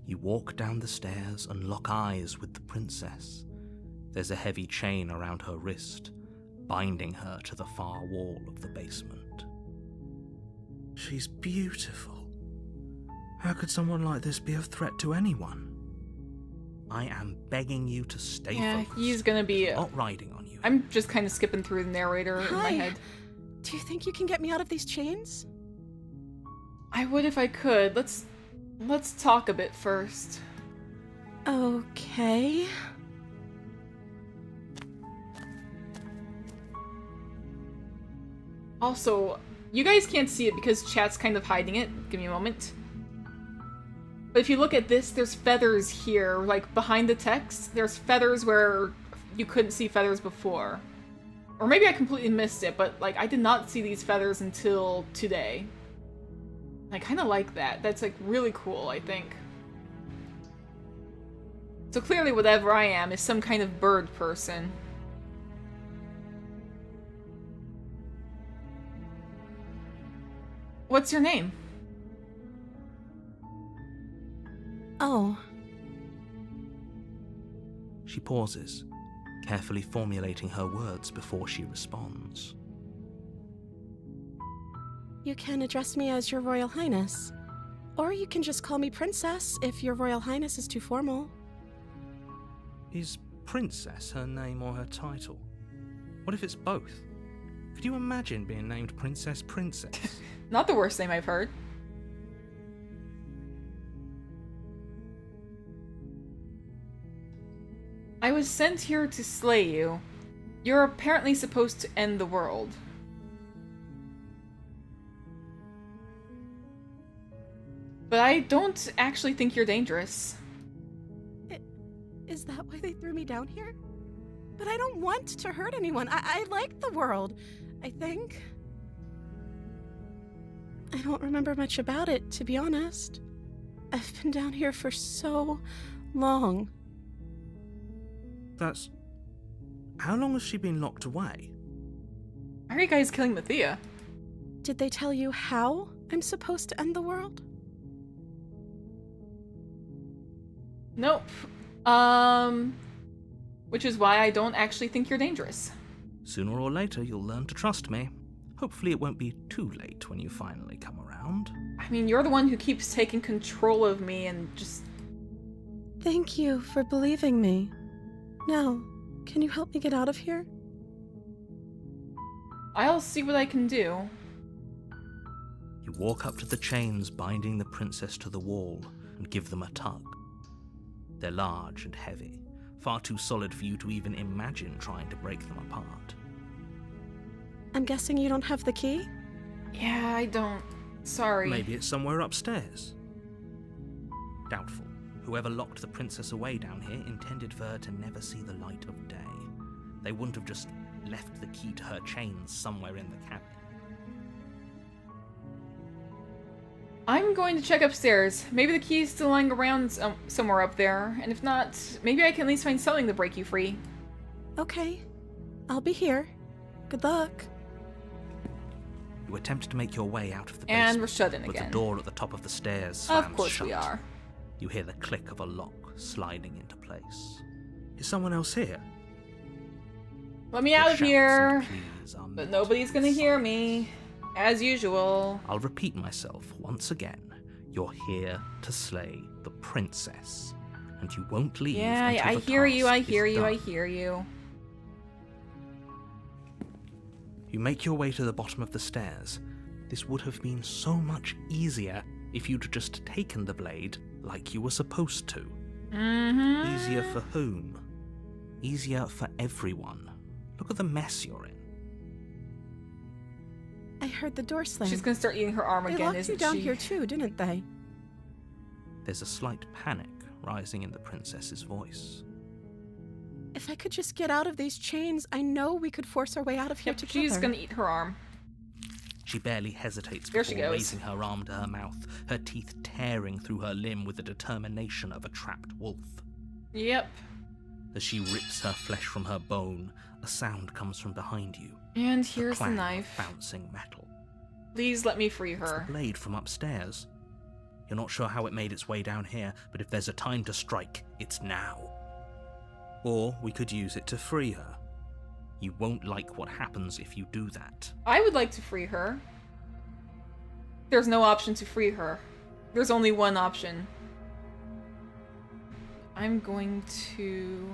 You walk down the stairs and lock eyes with the princess. There's a heavy chain around her wrist, binding her to the far wall of the basement. She's beautiful. How could someone like this be a threat to anyone? I am begging you to stay Yeah, focused. he's gonna be. Not riding on you. I'm just kind of skipping through the narrator in my Hi. head. Do you think you can get me out of these chains? I would if I could. Let's talk a bit first. Okay. Also, you guys can't see it because chat's kind of hiding it. Give me a moment. But if you look at this, there's feathers here, like behind the text. There's feathers where you couldn't see feathers before. Or maybe I completely missed it, but like I did not see these feathers until today. I kind of like that. That's like really cool, I think. So clearly whatever I am is some kind of bird person. What's your name? Oh, She pauses, carefully formulating her words before she responds. you can address me as Your Royal Highness. Or you can just call me Princess if Your Royal Highness is too formal. Is Princess her name or her title? What if it's both? Could you imagine being named Princess? Not the worst name I've heard. I was sent here to slay you. You're apparently supposed to end the world. But I don't actually think you're dangerous. Is that why they threw me down here? But I don't want to hurt anyone. I like the world, I think. I don't remember much about it, to be honest. I've been down here for so long. That's... How long has she been locked away? Why are you guys killing Mathia? Did they tell you how I'm supposed to end the world? Nope. Which is why I don't actually think you're dangerous. Sooner or later, you'll learn to trust me. Hopefully it won't be too late when you finally come around. I mean, you're the one who keeps taking control of me and just... Thank you for believing me. Now, can you help me get out of here? I'll see what I can do. You walk up to the chains binding the princess to the wall and give them a tug. They're large and heavy, far too solid for you to even imagine trying to break them apart. I'm guessing you don't have the key? Yeah, I don't. Sorry. Maybe it's somewhere upstairs. Doubtful. Whoever locked the princess away down here intended for her to never see the light of day. They wouldn't have just left the key to her chains somewhere in the cabin. I'm going to check upstairs. Maybe the key's still lying around somewhere up there, and if not, maybe I can at least find something to break you free. Okay. I'll be here. Good luck. You attempt to make your way out of the And basement, we're shut in but again. the door at the top of the stairs slams Of course shut. we are. You hear the click of a lock sliding into place. Is someone else here? Let me The out of shouts here. and pleas are But met nobody's gonna with hear me. As usual. I'll repeat myself once again. You're here to slay the princess, and you won't leave Yeah, until I the hear you, I task hear is you, I done. hear you. You make your way to the bottom of the stairs. This would have been so much easier if you'd just taken the blade like you were supposed to. Mm-hmm. Easier for whom? Easier for everyone. Look at the mess you're in. I heard the door slam. She's gonna start eating her arm They again, locked you isn't down she? here too, didn't they? There's a slight panic rising in the princess's voice. If I could just get out of these chains, I know we could force our way out of here Yep, together. she's gonna eat her arm. She barely hesitates There she before goes. raising her arm to her mouth, her teeth tearing through her limb with the determination of a trapped wolf. Yep. As she rips her flesh from her bone, a sound comes from behind you. And The here's the clang knife. of bouncing metal. Please let me free It's her. the blade from upstairs. You're not sure how it made its way down here, but if there's a time to strike, it's now. Or we could use it to free her. You won't like what happens if you do that. I would like to free her. There's no option to free her. There's only one option. I'm going to...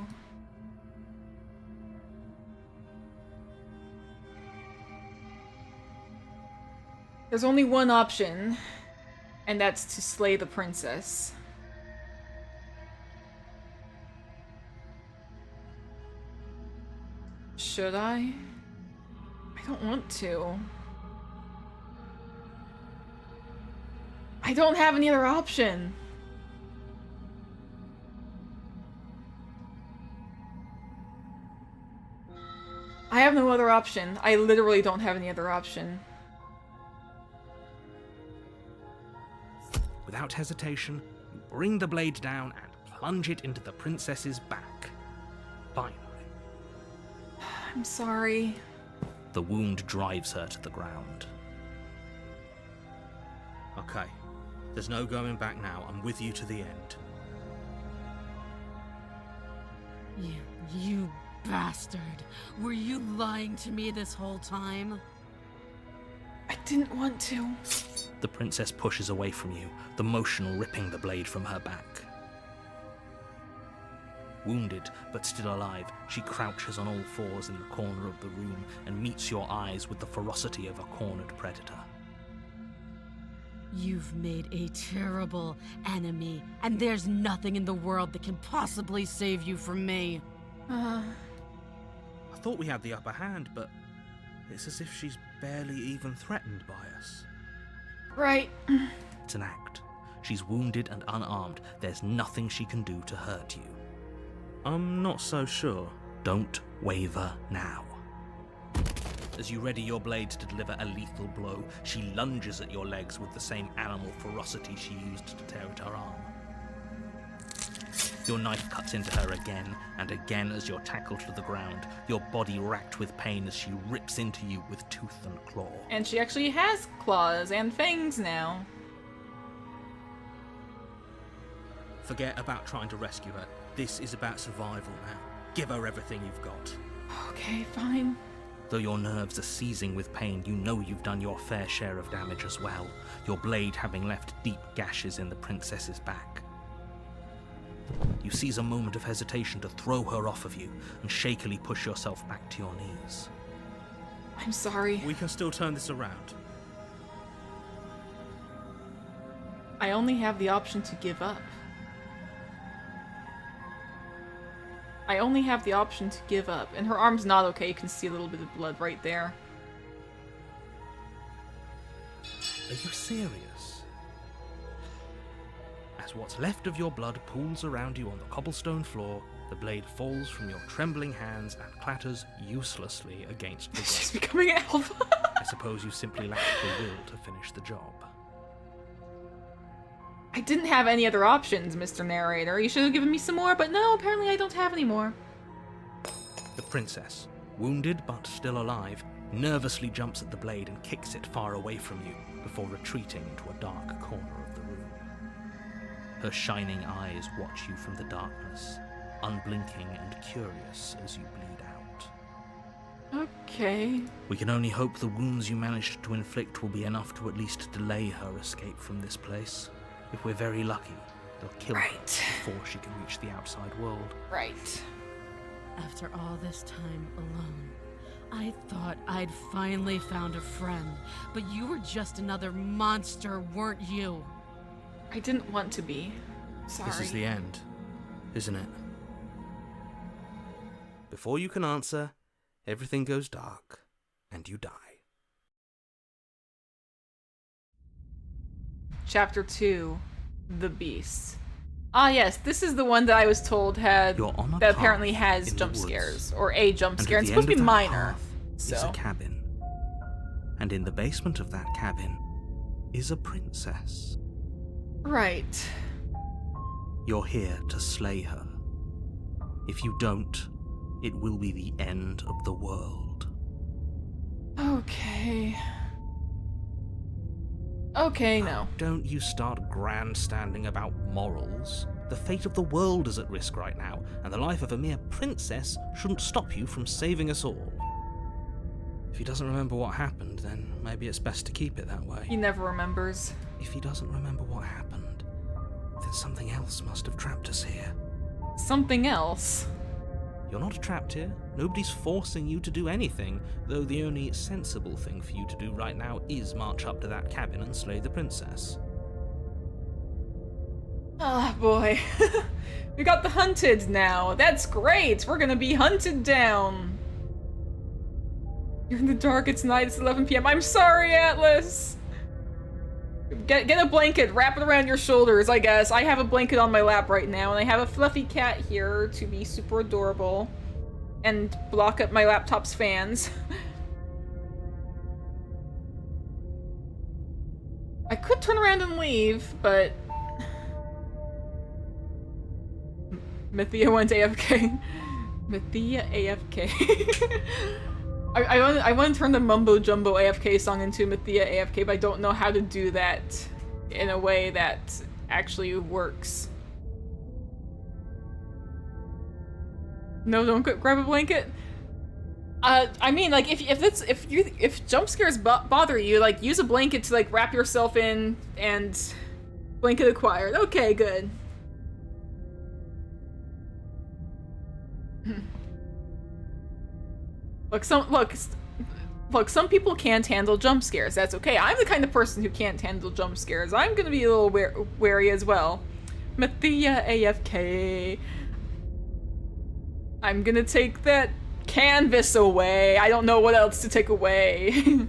There's only one option, and that's to slay the princess. Should I? I don't want to. I don't have any other option. I have no other option. I literally don't have any other option. Without hesitation, you bring the blade down and plunge it into the princess's back. Finally, I'm sorry. the wound drives her to the ground. Okay, there's no going back now. I'm with you to the end. You bastard. Were you lying to me this whole time? I didn't want to. The princess pushes away from you, the motion ripping the blade from her back. Wounded, but still alive, she crouches on all fours in the corner of the room and meets your eyes with the ferocity of a cornered predator. You've made a terrible enemy, and there's nothing in the world that can possibly save you from me. I thought we had the upper hand, but it's as if she's barely even threatened by us. Right. It's an act. She's wounded and unarmed. There's nothing she can do to hurt you. I'm not so sure. Don't waver now. As you ready your blade to deliver a lethal blow, she lunges at your legs with the same animal ferocity she used to tear at her arm. Your knife cuts into her again and again as you're tackled to the ground, your body racked with pain as she rips into you with tooth and claw. And she actually has claws and fangs now. Forget about trying to rescue her. This is about survival now. Give her everything you've got. Okay, fine. Though your nerves are seizing with pain, you know you've done your fair share of damage as well, your blade having left deep gashes in the princess's back. You seize a moment of hesitation to throw her off of you and shakily push yourself back to your knees. I'm sorry. We can still turn this around. I only have the option to give up. I only have the option to give up. And her arm's not okay. You can see a little bit of blood right there. Are you serious? As what's left of your blood pools around you on the cobblestone floor, the blade falls from your trembling hands and clatters uselessly against the She's ground. becoming an elf. I suppose you simply lack the will to finish the job. I didn't have any other options, Mr. Narrator. You should have given me some more, but no, apparently I don't have any more. The princess, wounded but still alive, nervously jumps at the blade and kicks it far away from you before retreating into a dark corner of the room. Her shining eyes watch you from the darkness, unblinking and curious as you bleed out. Okay. We can only hope the wounds you managed to inflict will be enough to at least delay her escape from this place. If we're very lucky, they'll kill her Right. before she can reach the outside world. Right. After all this time alone, I thought I'd finally found a friend, but you were just another monster, weren't you? I didn't want to be. Sorry. This is the end, isn't it? Before you can answer, everything goes dark, and you die. Chapter 2. The Beast. Ah yes, this is the one that I was told had You're on a that apparently path has in the jump woods. scares. Or a jump And scare. at It's the supposed to end be of that minor. path is So a cabin. And in the basement of that cabin is a princess. Right. You're here to slay her. If you don't, it will be the end of the world. Okay. Okay, no. Don't you start grandstanding about morals. The fate of the world is at risk right now, and the life of a mere princess shouldn't stop you from saving us all. If he doesn't remember what happened, then maybe it's best to keep it that way. He never remembers. If he doesn't remember what happened, then something else must have trapped us here. Something else. You're not trapped here. Nobody's forcing you to do anything, though the only sensible thing for you to do right now is march up to that cabin and slay the princess. Ah, boy. We got the hunted now. That's great. We're gonna be hunted down. You're in the dark. It's night. It's 11 p.m. I'm sorry, Atlas. Get a blanket. Wrap it around your shoulders, I guess. I have a blanket on my lap right now, and I have a fluffy cat here to be super adorable and block up my laptop's fans. I could turn around and leave, but... Mythia went AFK. Mythia AFK. I want to turn the Mumbo Jumbo AFK song into Mythia AFK, but I don't know how to do that in a way that actually works. No, don't grab a blanket. I mean, like, if jump scares bother you, like, use a blanket to, like, wrap yourself in, and blanket acquired. Okay, good. Look, some people can't handle jump scares. That's okay. I'm the kind of person who can't handle jump scares. I'm gonna be a little wary as well. Mythia AFK. I'm gonna take that canvas away. I don't know what else to take away.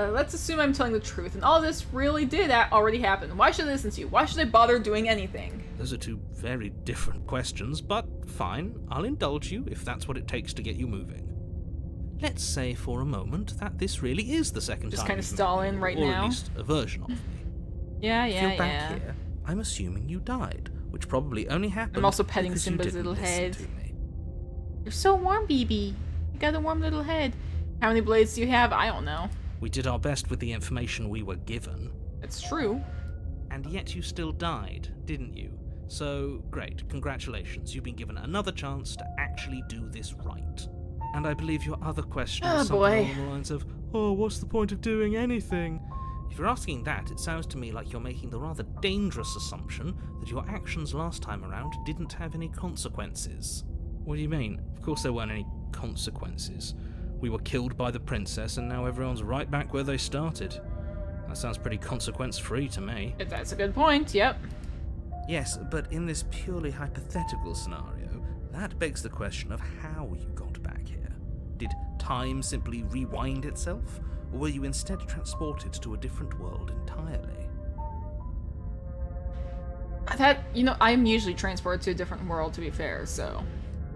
Let's assume I'm telling the truth, and all this really did already happen. Why should I listen to you? Why should I bother doing anything? Those are two very different questions, but fine, I'll indulge you if that's what it takes to get you moving. Let's say for a moment that this really is the second Just time kind of you've stall met in me, right or now. at least a version of me. Yeah, If you're back here, I'm assuming you died, which probably only happened I'm also petting because you Simba's didn't little listen head. to me. You're so warm, BB. You got a warm little head. How many blades do you have? I don't know. We did our best with the information we were given. It's true. And yet you still died, didn't you? So, great, congratulations. You've been given another chance to actually do this right. And I believe your other question is something boy. along the lines of, oh, what's the point of doing anything? If you're asking that, it sounds to me like you're making the rather dangerous assumption that your actions last time around didn't have any consequences. What do you mean? Of course there weren't any consequences. We were killed by the princess, and now everyone's right back where they started. That sounds pretty consequence-free to me. That's a good point, yep. Yes, but in this purely hypothetical scenario, that begs the question of how you got back here. Did time simply rewind itself, or were you instead transported to a different world entirely? I'm usually transported to a different world, to be fair, so...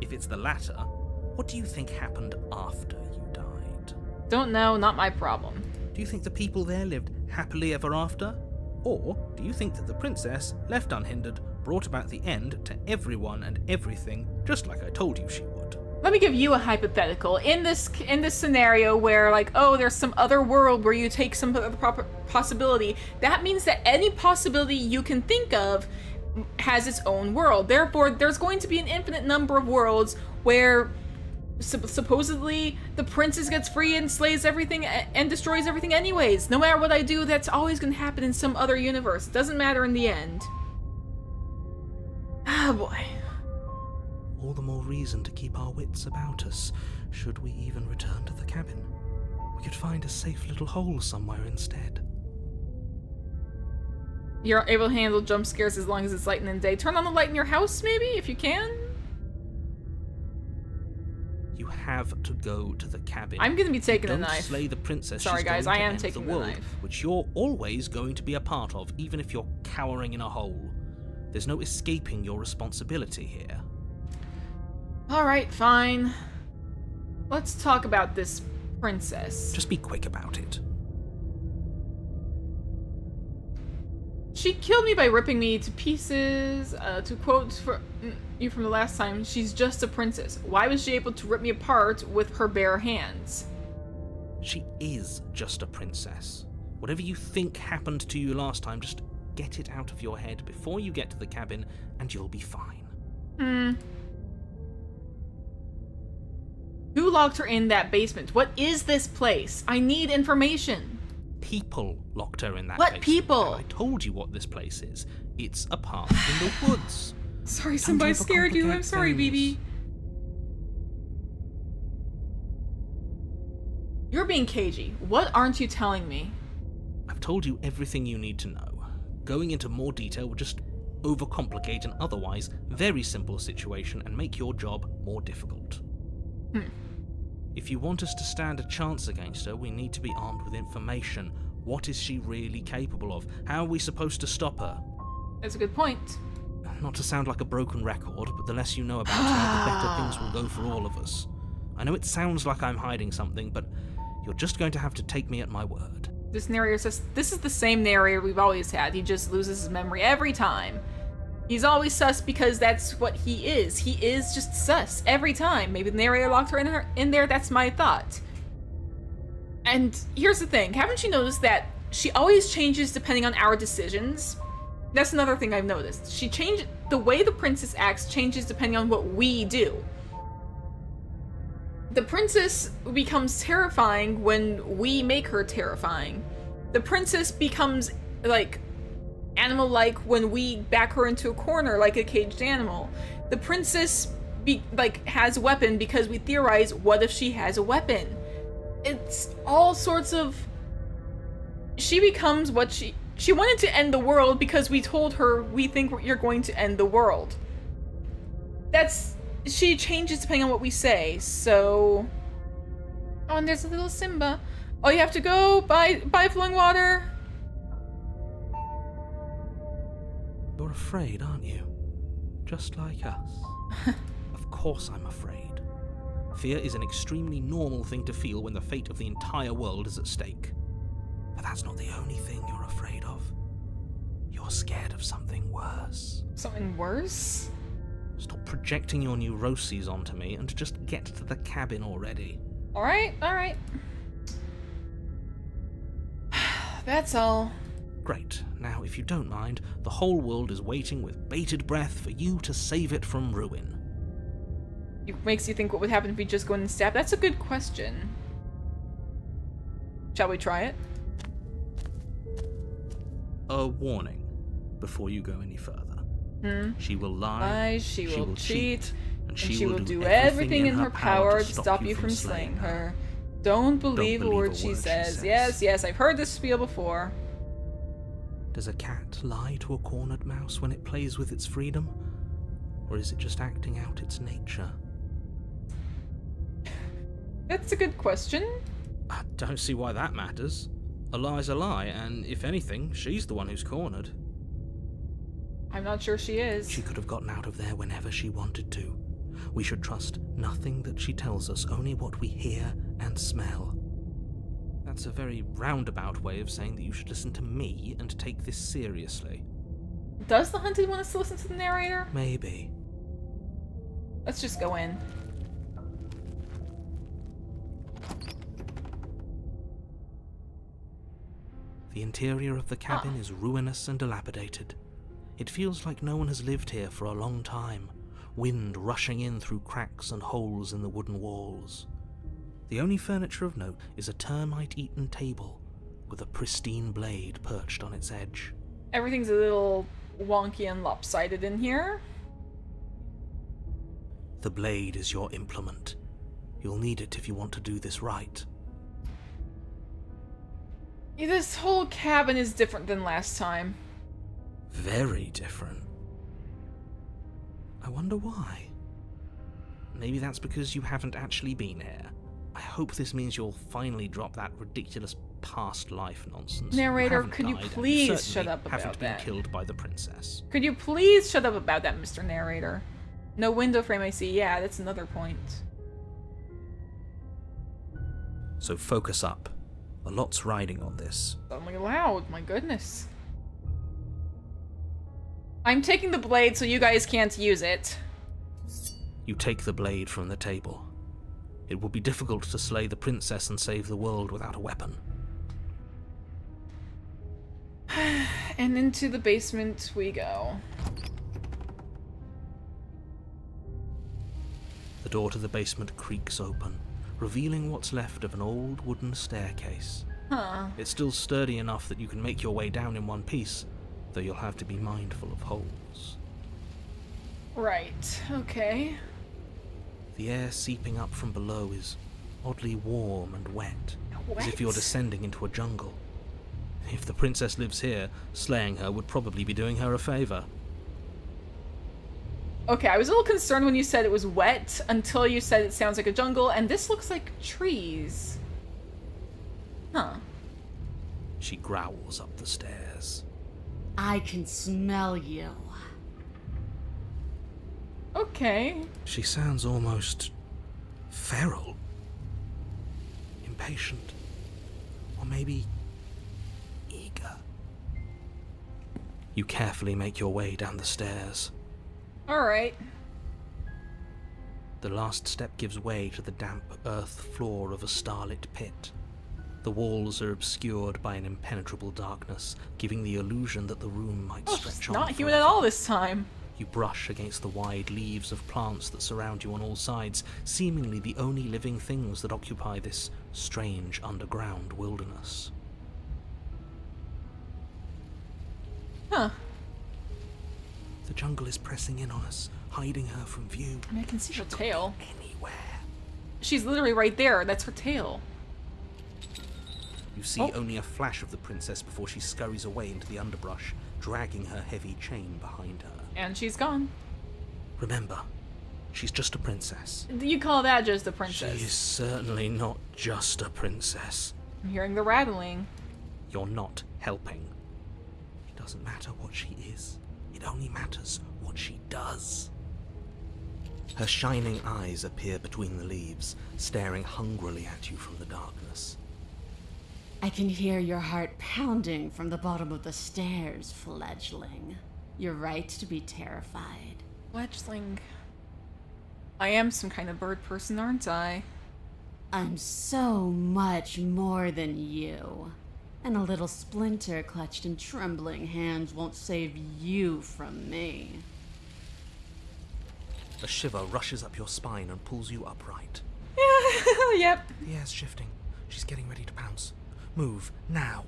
If it's the latter, what do you think happened after you died? Don't know, not my problem. Do you think the people there lived happily ever after? Or do you think that the princess, left unhindered, brought about the end to everyone and everything, just like I told you she would? Let me give you a hypothetical. In this scenario where, like, oh, there's some other world where you take some other possibility, that means that any possibility you can think of has its own world. Therefore, there's going to be an infinite number of worlds where supposedly the princess gets free and slays everything and destroys everything anyways. No matter what I do, that's always going to happen in some other universe. It doesn't matter in the end. Ah, boy. All the more reason to keep our wits about us, should we even return to the cabin. We could find a safe little hole somewhere instead. You're able to handle jump scares as long as it's light in the day. Turn on the light in your house, maybe, if you can? You have to go to the cabin. I'm gonna be taking a Don't knife. slay the princess. Sorry, She's guys, going I to am end taking the the world, knife. which you're always going to be a part of, even if you're cowering in a hole. There's no escaping your responsibility here. Alright, fine. Let's talk about this princess. Just be quick about it. She killed me by ripping me to pieces. To quote you from the last time, she's just a princess. Why was she able to rip me apart with her bare hands? She is just a princess. Whatever you think happened to you last time, just get it out of your head before you get to the cabin, and you'll be fine. Who locked her in that basement? What is this place? I need information. People locked her in that What basement. people? And I told you what this place is. It's a path in the woods. Sorry, somebody scared you. I'm sorry, BB. You're being cagey. What aren't you telling me? I've told you everything you need to know. Going into more detail would just overcomplicate an otherwise very simple situation and make your job more difficult. If you want us to stand a chance against her, we need to be armed with information. What is she really capable of? How are we supposed to stop her? That's a good point. Not to sound like a broken record, but the less you know about her, the better things will go for all of us. I know it sounds like I'm hiding something, but you're just going to have to take me at my word. This narrator says, this is the same narrator we've always had. He just loses his memory every time. He's always sus because that's what he is. He is just sus every time. Maybe the narrator locked her in there. That's my thought. And here's the thing. Haven't you noticed that she always changes depending on our decisions? That's another thing I've noticed. The way the princess acts changes depending on what we do. The princess becomes terrifying when we make her terrifying. The princess becomes, like, animal-like when we back her into a corner like a caged animal. The princess, has a weapon because we theorize, what if she has a weapon? It's all sorts of... She becomes what she wanted to end the world because we told her we think you're going to end the world. She changes depending on what we say, so... Oh, and there's a little Simba. Oh, you have to go? Buy flowing water? You're afraid, aren't you? Just like us. Of course I'm afraid. Fear is an extremely normal thing to feel when the fate of the entire world is at stake. But that's not the only thing you're afraid of. You're scared of something worse. Something worse? Stop projecting your neuroses onto me and just get to the cabin already. Alright. That's all. Great. Now, if you don't mind, the whole world is waiting with bated breath for you to save it from ruin. It makes you think what would happen if we just go in and stab. That's a good question. Shall we try it? A warning before you go any further. She will lie, she will cheat, and she will do everything in her power to stop you from slaying her. Don't believe a word she says. Yes, I've heard this spiel before. Does a cat lie to a cornered mouse when it plays with its freedom? Or is it just acting out its nature? That's a good question. I don't see why that matters. A lie's a lie, and if anything, she's the one who's cornered. I'm not sure she is. She could have gotten out of there whenever she wanted to. We should trust nothing that she tells us, only what we hear and smell. That's a very roundabout way of saying that you should listen to me and take this seriously. Does the hunted want us to listen to the narrator? Maybe. Let's just go in. The interior of the cabin is ruinous and dilapidated. It feels like no one has lived here for a long time, wind rushing in through cracks and holes in the wooden walls. The only furniture of note is a termite-eaten table with a pristine blade perched on its edge. Everything's a little wonky and lopsided in here. The blade is your implement. You'll need it if you want to do this right. This whole cabin is different than last time. Very different. I wonder why. Maybe that's because you haven't actually been here. I hope this means you'll finally drop that ridiculous past life nonsense. Narrator, haven't could you died, and please certainly shut up about haven't been that? killed by the princess. Could you please shut up about that, Mr. Narrator? No window frame I see. Yeah, that's another point. So focus up. A lot's riding on this. Suddenly loud, my goodness. I'm taking the blade so you guys can't use it. You take the blade from the table. It will be difficult to slay the princess and save the world without a weapon. And into the basement we go. The door to the basement creaks open, revealing what's left of an old wooden staircase. Huh. It's still sturdy enough that you can make your way down in one piece, though you'll have to be mindful of holes. Right, okay. The air seeping up from below is oddly warm and wet, as if you're Wet? descending into a jungle. If the princess lives here, slaying her would probably be doing her a favor. Okay, I was a little concerned when you said it was wet until you said it sounds like a jungle, and this looks like trees. Huh. She growls up the stairs. I can smell you. Okay. She sounds almost feral. Impatient. Or maybe eager. You carefully make your way down the stairs. Alright. The last step gives way to the damp earth floor of a starlit pit. The walls are obscured by an impenetrable darkness, giving the illusion that the room might Oh, stretch she's on not human at forever. all this time. You brush against the wide leaves of plants that surround you on all sides, seemingly the only living things that occupy this strange underground wilderness. Huh. The jungle is pressing in on us, hiding her from view. I mean, I can see her tail. Anywhere. She's literally right there. That's her tail. You see Oh. only a flash of the princess before she scurries away into the underbrush, dragging her heavy chain behind her. And she's gone. Remember, she's just a princess. You call that just a She princess? is certainly not just a princess. I'm hearing the rattling. You're not helping. It doesn't matter what she is. It only matters what she does. Her shining eyes appear between the leaves, staring hungrily at you from the darkness. I can hear your heart pounding from the bottom of the stairs, fledgling. You're right to be terrified. Fledgling. I am some kind of bird person, aren't I? I'm so much more than you. And a little splinter clutched in trembling hands won't save you from me. A shiver rushes up your spine and pulls you upright. Yeah, yep. The air's shifting. She's getting ready to pounce. Move, now.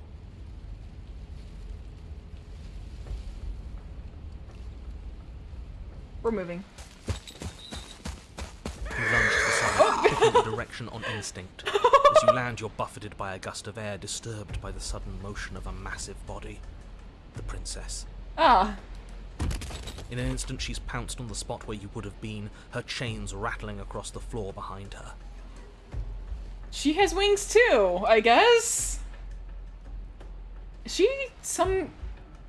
We're moving. You lunge to the side, picking the direction on instinct. As you land, you're buffeted by a gust of air, disturbed by the sudden motion of a massive body. The princess. Ah. In an instant, she's pounced on the spot where you would have been, her chains rattling across the floor behind her. She has wings too, I guess. Is she some...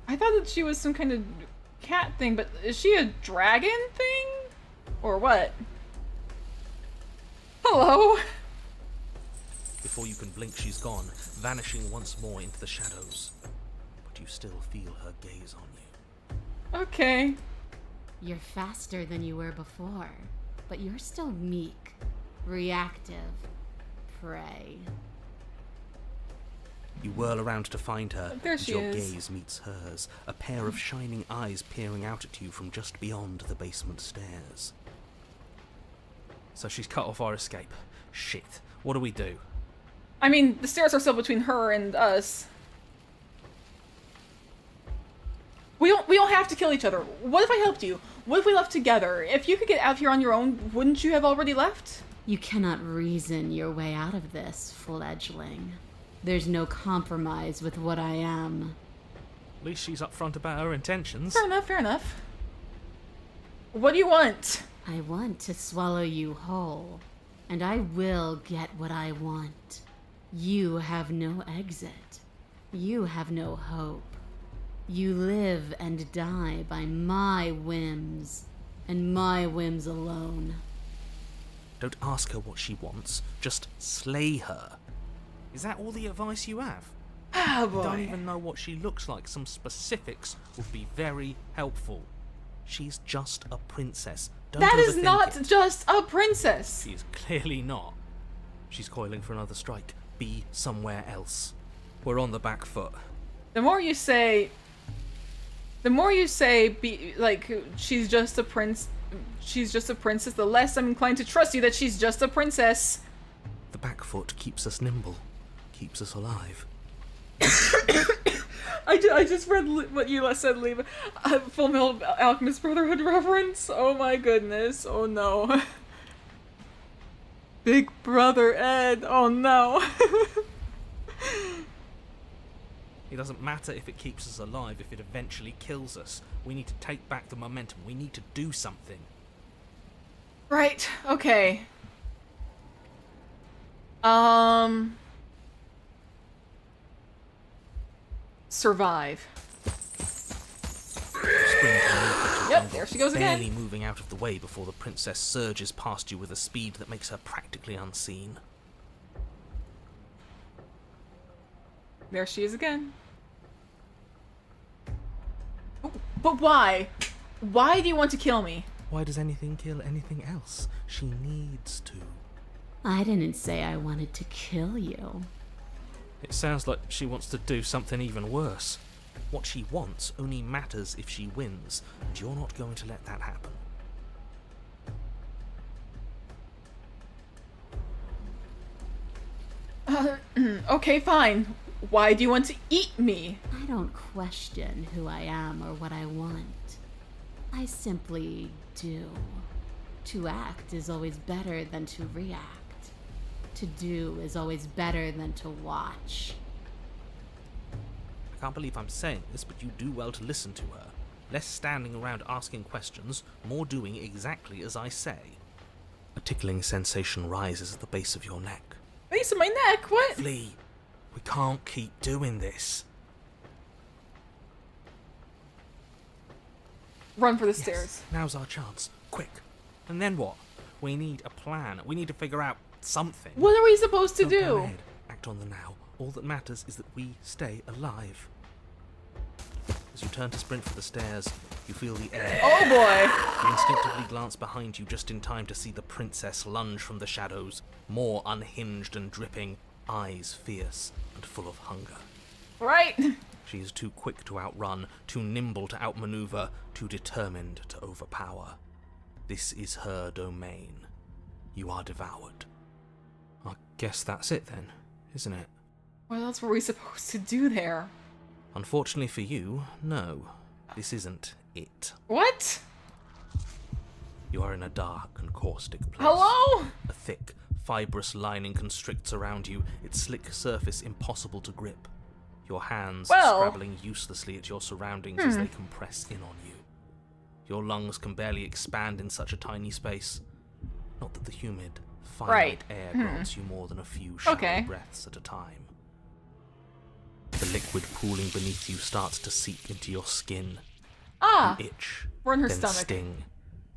I thought that she was some kind of cat thing, but is she a dragon thing? Or what? Hello? Before you can blink, she's gone, vanishing once more into the shadows. But you still feel her gaze on you. Okay. You're faster than you were before, but you're still meek, reactive, prey. You whirl around to find her There as she your is. gaze meets hers, a pair of shining eyes peering out at you from just beyond the basement stairs. So she's cut off our escape. Shit. What do we do? I mean, the stairs are still between her and us. We don't have to kill each other. What if I helped you? What if we left together? If you could get out of here on your own, wouldn't you have already left? You cannot reason your way out of this, fledgling. There's no compromise with what I am. At least she's upfront about her intentions. Fair enough, fair enough. What do you want? I want to swallow you whole, and I will get what I want. You have no exit. You have no hope. You live and die by my whims, and my whims alone. Don't ask her what she wants, just slay her. Is that all the advice you have? Oh boy. Don't even know what she looks like. Some specifics would be very helpful. She's just a princess. Don't That is overthink not it. just a princess. She's clearly not. She's coiling for another strike. Be somewhere else. We're on the back foot. The more you say, be like she's just a princess, the less I'm inclined to trust you that she's just a princess. The back foot keeps us nimble, keeps us alive. I just read what you said, Leave. Full Metal Alchemist Brotherhood reference. Oh my goodness. Oh no. Big Brother Ed. Oh no. It doesn't matter if it keeps us alive, if it eventually kills us. We need to take back the momentum. We need to do something. Right. Okay. Survive. Yep, there she goes again. Barely moving out of the way before the princess surges past you with a speed that makes her practically unseen. There she is again. Oh, but why? Why do you want to kill me? Why does anything kill anything else? She needs to. I didn't say I wanted to kill you. It sounds like she wants to do something even worse. What she wants only matters if she wins, and you're not going to let that happen. Okay, fine. Why do you want to eat me? I don't question who I am or what I want. I simply do. To act is always better than to react. To do is always better than to watch. I can't believe I'm saying this, but you do well to listen to her. Less standing around asking questions, more doing exactly as I say. A tickling sensation rises at the base of your neck. Base of my neck? What? Flee! We can't keep doing this. Run for the Yes, stairs. now's our chance. Quick. And then what? We need a plan. We need to figure out something. What are we supposed to Don't go do? ahead. Act on the now. All that matters is that we stay alive. As you turn to sprint for the stairs, you feel the air. Oh boy. You instinctively glance behind you just in time to see the princess lunge from the shadows, more unhinged and dripping, eyes fierce and full of hunger. Right. She is too quick to outrun, too nimble to outmaneuver, too determined to overpower. This is her domain. You are devoured. I guess that's it then, isn't it? What else were we supposed to do there? Unfortunately for you, no. This isn't it. What? You are in a dark and caustic place. Hello? A thick, fibrous lining constricts around you, its slick surface impossible to grip. Your hands scrabbling uselessly at your surroundings as they compress in on you. Your lungs can barely expand in such a tiny space. Not that the humid, finite air grants you more than a few shallow breaths at a time. The liquid pooling beneath you starts to seep into your skin. Ah, You itch, we're in her then stomach. sting,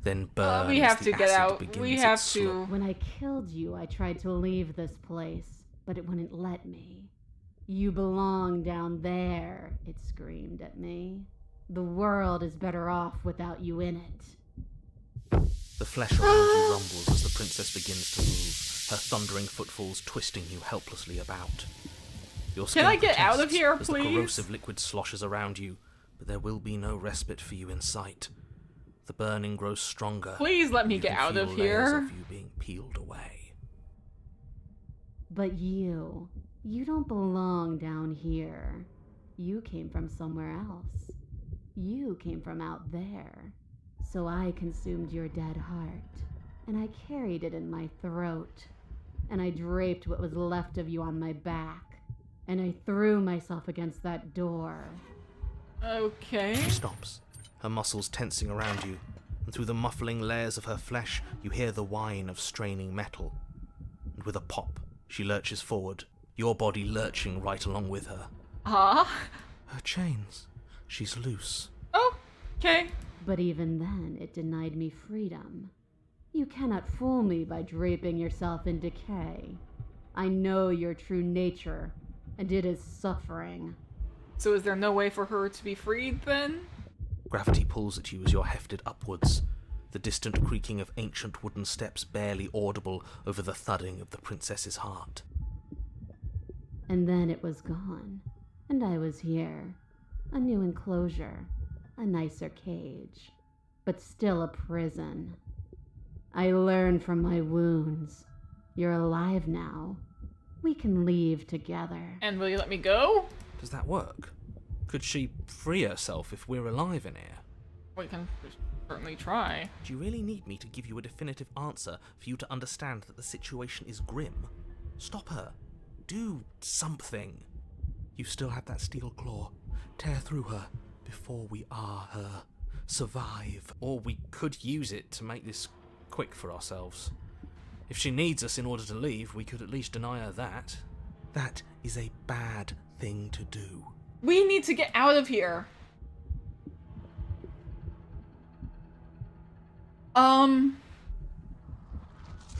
then burn. We as have the to get acid out. begins We its have slow- to. When I killed you, I tried to leave this place, but it wouldn't let me. You belong down there, it screamed at me. The world is better off without you in it. The flesh around you rumbles as the princess begins to move, her thundering footfalls twisting you helplessly about. Your skin Can I get out of protests here, as the please? corrosive liquid sloshes around you, but there will be no respite for you in sight. The burning grows stronger. Please let me You get can out feel of layers here. of you being peeled away. But you don't belong down here. You came from somewhere else. You came from out there. So I consumed your dead heart, and I carried it in my throat, and I draped what was left of you on my back, and I threw myself against that door. Okay. She stops, her muscles tensing around you, and through the muffling layers of her flesh, you hear the whine of straining metal. And with a pop, she lurches forward. your body lurching right along with her. Ah. Her chains. She's loose. Oh, okay. But even then, it denied me freedom. You cannot fool me by draping yourself in decay. I know your true nature, and it is suffering. So is there no way for her to be freed then? Gravity pulls at you as you're hefted upwards, the distant creaking of ancient wooden steps barely audible over the thudding of the princess's heart. And then it was gone, and I was here. A new enclosure, a nicer cage, but still a prison. I learned from my wounds. You're alive now. We can leave together. And will you let me go? Does that work? Could she free herself if we're alive in here? We can certainly try. Do you really need me to give you a definitive answer for you to understand that the situation is grim? Stop her. Do something. You still have that steel claw. Tear through her before we are her. Survive. Or we could use it to make this quick for ourselves. If she needs us in order to leave, we could at least deny her that. That is a bad thing to do. We need to get out of here.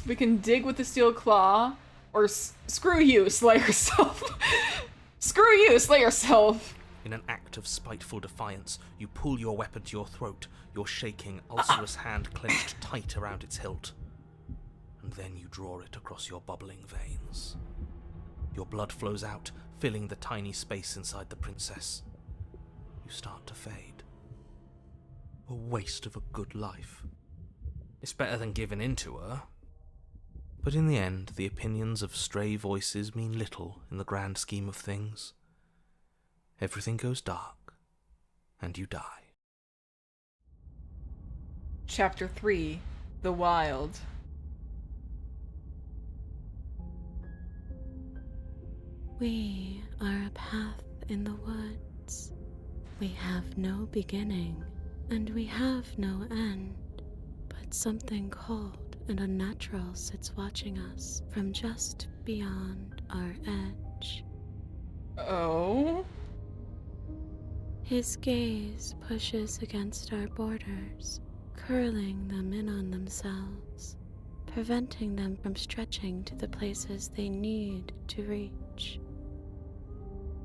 We can dig with the steel claw, or screw you, slay yourself. Screw you, slay yourself. In an act of spiteful defiance, you pull your weapon to your throat, your shaking, ulcerous hand clenched tight around its hilt. And then you draw it across your bubbling veins. Your blood flows out, filling the tiny space inside the princess. You start to fade. A waste of a good life. It's better than giving in to her. But in the end, the opinions of stray voices mean little in the grand scheme of things. Everything goes dark, and you die. Chapter 3. The Wild. We are a path in the woods. We have no beginning, and we have no end. But something cold and unnatural sits watching us from just beyond our edge. Oh? His gaze pushes against our borders, curling them in on themselves, preventing them from stretching to the places they need to reach.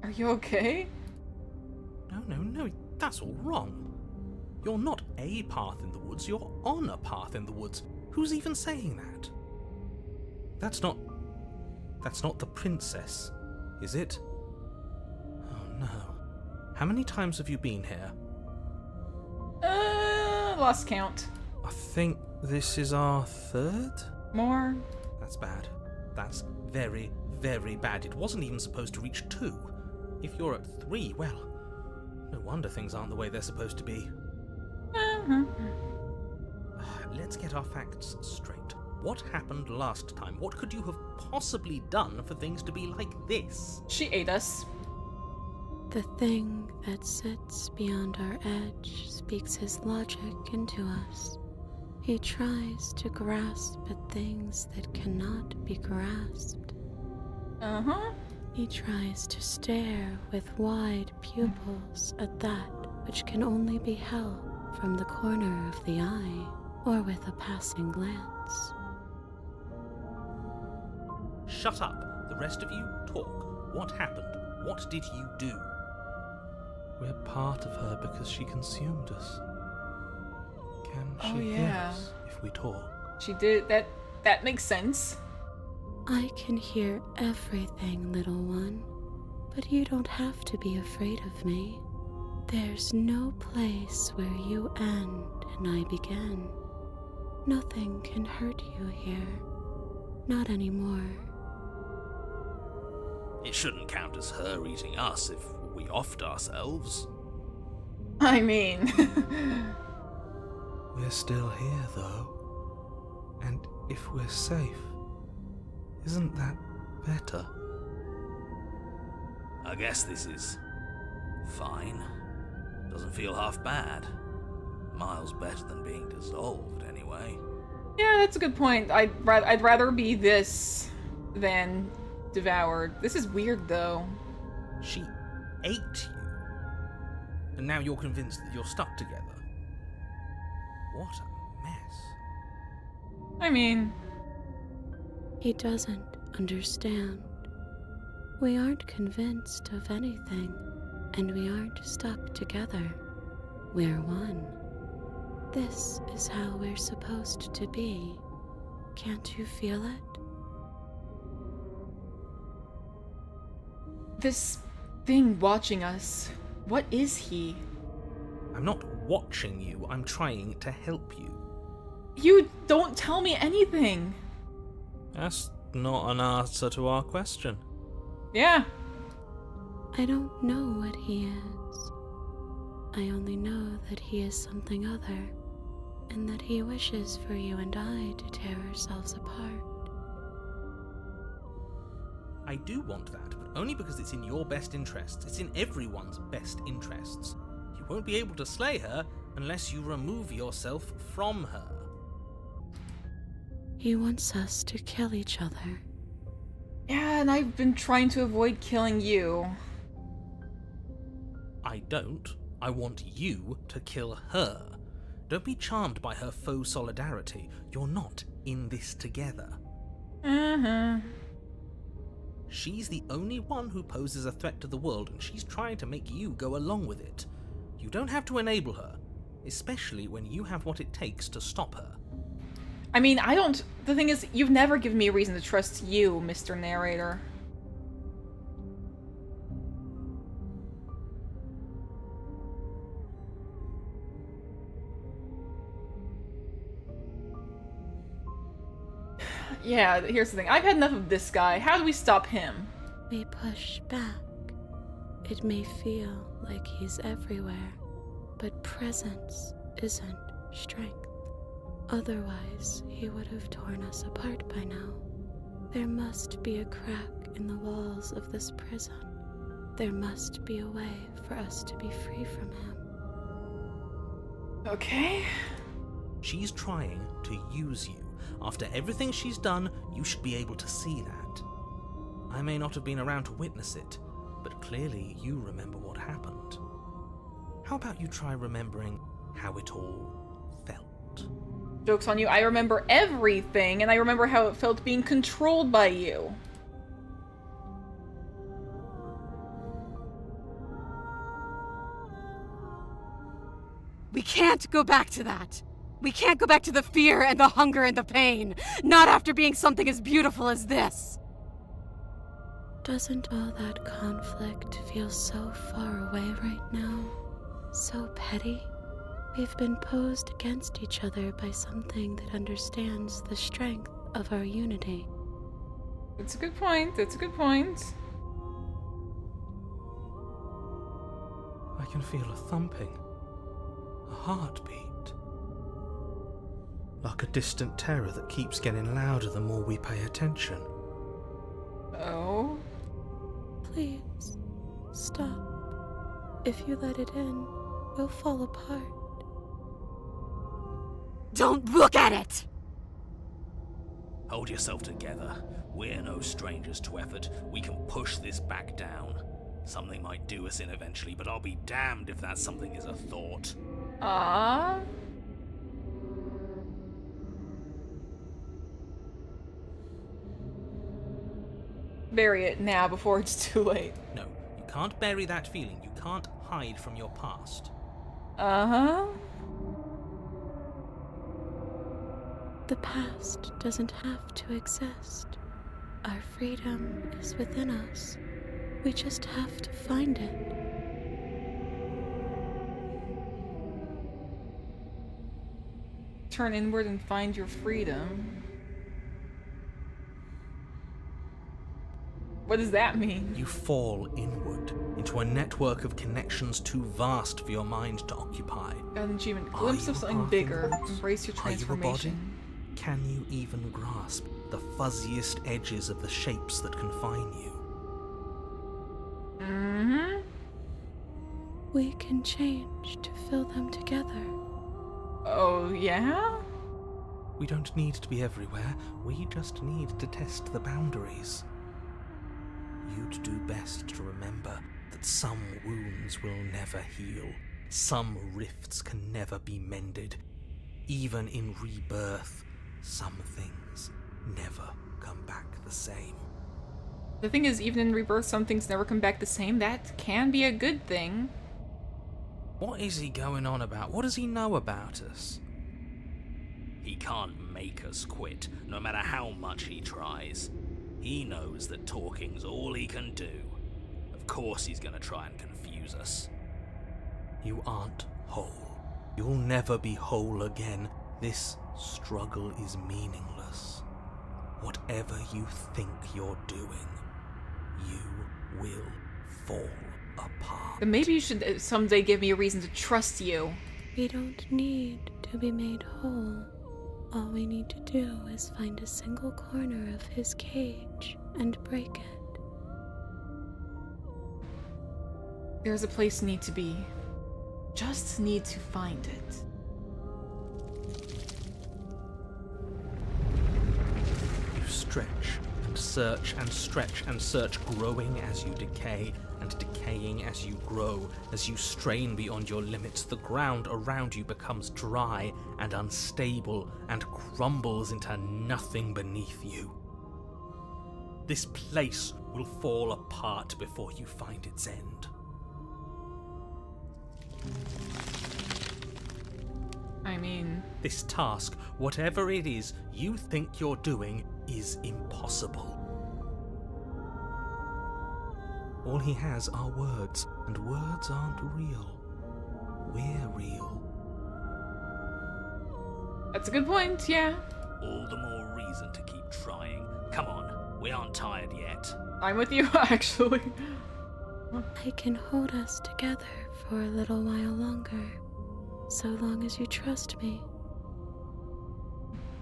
Are you okay? No, that's all wrong. You're not a path in the woods, you're on a path in the woods. Who's even saying that? That's not the princess, is it? Oh no. How many times have you been here? Lost count. I think this is our third? More? That's bad. That's very, very bad. It wasn't even supposed to reach 2. If you're at 3, well, no wonder things aren't the way they're supposed to be. Let's get our facts straight. What happened last time? What could you have possibly done for things to be like this? She ate us. The thing that sits beyond our edge speaks his logic into us. He tries to grasp at things that cannot be grasped. Uh-huh. He tries to stare with wide pupils at that which can only be held from the corner of the eye or with a passing glance. Shut up. The rest of you, talk. What happened? What did you do? We're part of her because she consumed us. Can she hear yeah. us if we talk? She did that. That makes sense. I can hear everything, little one, but you don't have to be afraid of me. There's no place where you end and I begin. Nothing can hurt you here. Not anymore. It shouldn't count as her eating us if we offed ourselves. I mean... We're still here, though. And if we're safe, isn't that better? I guess this is fine. Doesn't feel half bad. Miles better than being dissolved, anyway. Yeah, that's a good point. I'd rather be this than devoured. This is weird, though. She ate you. And now you're convinced that you're stuck together. What a mess. I mean... He doesn't understand. We aren't convinced of anything, and we aren't stuck together. We're one. This is how we're supposed to be. Can't you feel it? This thing watching us, what is he? I'm not watching you, I'm trying to help you. You don't tell me anything. That's not an answer to our question. Yeah. I don't know what he is. I only know that he is something other, and that he wishes for you and I to tear ourselves apart. I do want that, but only because it's in your best interests. It's in everyone's best interests. You won't be able to slay her unless you remove yourself from her. He wants us to kill each other. Yeah, and I've been trying to avoid killing you. I don't. I want you to kill her. Don't be charmed by her faux solidarity. You're not in this together. She's the only one who poses a threat to the world, and she's trying to make you go along with it. You don't have to enable her, especially when you have what it takes to stop her. I mean, I don't... The thing is, you've never given me a reason to trust you, Mr. Narrator. Yeah, here's the thing. I've had enough of this guy. How do we stop him? We push back. It may feel like he's everywhere, but presence isn't strength. Otherwise, he would have torn us apart by now. There must be a crack in the walls of this prison. There must be a way for us to be free from him. Okay. She's trying to use you. After everything she's done, you should be able to see that. I may not have been around to witness it, but clearly you remember what happened. How about you try remembering how it all felt? Joke's on you, I remember everything, and I remember how it felt being controlled by you. We can't go back to that. We can't go back to the fear and the hunger and the pain. Not after being something as beautiful as this. Doesn't all that conflict feel so far away right now? So petty? We've been posed against each other by something that understands the strength of our unity. It's a good point. It's a good point. I can feel a thumping. A heartbeat. Like a distant terror that keeps getting louder the more we pay attention. Oh? Please, stop. If you let it in, we'll fall apart. Don't look at it! Hold yourself together. We're no strangers to effort. We can push this back down. Something might do us in eventually, but I'll be damned if that something is a thought. Ah. Bury it now before it's too late. No, you can't bury that feeling. You can't hide from your past. Uh-huh. The past doesn't have to exist. Our freedom is within us. We just have to find it. Turn inward and find your freedom. What does that mean? You fall inward, into a network of connections too vast for your mind to occupy. Got an achievement. Are Glimpse you of a something path bigger. inwards? Embrace your Are you a body? transformation. Can you even grasp the fuzziest edges of the shapes that confine you? Mm-hmm. We can change to fill them together. Oh, yeah? We don't need to be everywhere. We just need to test the boundaries. you'd do best to remember that some wounds will never heal. Some rifts can never be mended. Even in rebirth, some things never come back the same. The thing is, even in rebirth, some things never come back the same. That can be a good thing. What is he going on about? What does he know about us? He can't make us quit, no matter how much he tries. He knows that talking's all he can do. Of course he's gonna try and confuse us. You aren't whole. You'll never be whole again. This struggle is meaningless. Whatever you think you're doing, you will fall apart. But maybe you should someday give me a reason to trust you. We don't need to be made whole. All we need to do is find a single corner of his cage and break it. There's a place you need to be. Just need to find it. You stretch and search and stretch and search, growing as you decay and decaying as you grow. As you strain beyond your limits, the ground around you becomes dry and unstable and crumbles into nothing beneath you. This place will fall apart before you find its end. I mean... This task, whatever it is you think you're doing, is impossible. All he has are words, and words aren't real. We're real. That's a good point, yeah. All the more reason to keep trying. Come on, we aren't tired yet. I'm with you, actually. I can hold us together for a little while longer, so long as you trust me.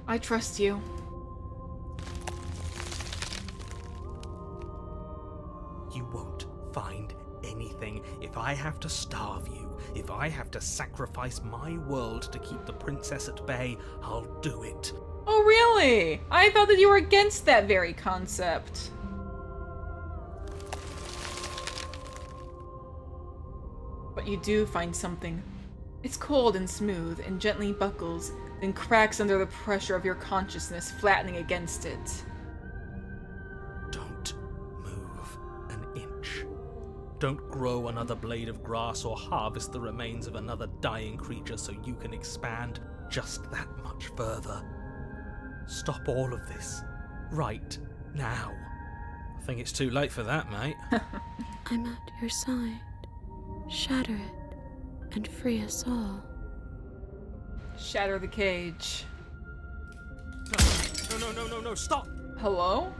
I trust you. You won't find anything. If I have to starve you, if I have to sacrifice my world to keep the princess at bay, I'll do it. Oh, really? I thought that you were against that very concept. But you do find something. It's cold and smooth and gently buckles, then cracks under the pressure of your consciousness, flattening against it. Don't move an inch. Don't grow another blade of grass or harvest the remains of another dying creature so you can expand just that much further. Stop all of this. Right now. I think it's too late for that, mate. I'm at your side. Shatter it, and free us all. Shatter the cage. No, stop! Hello?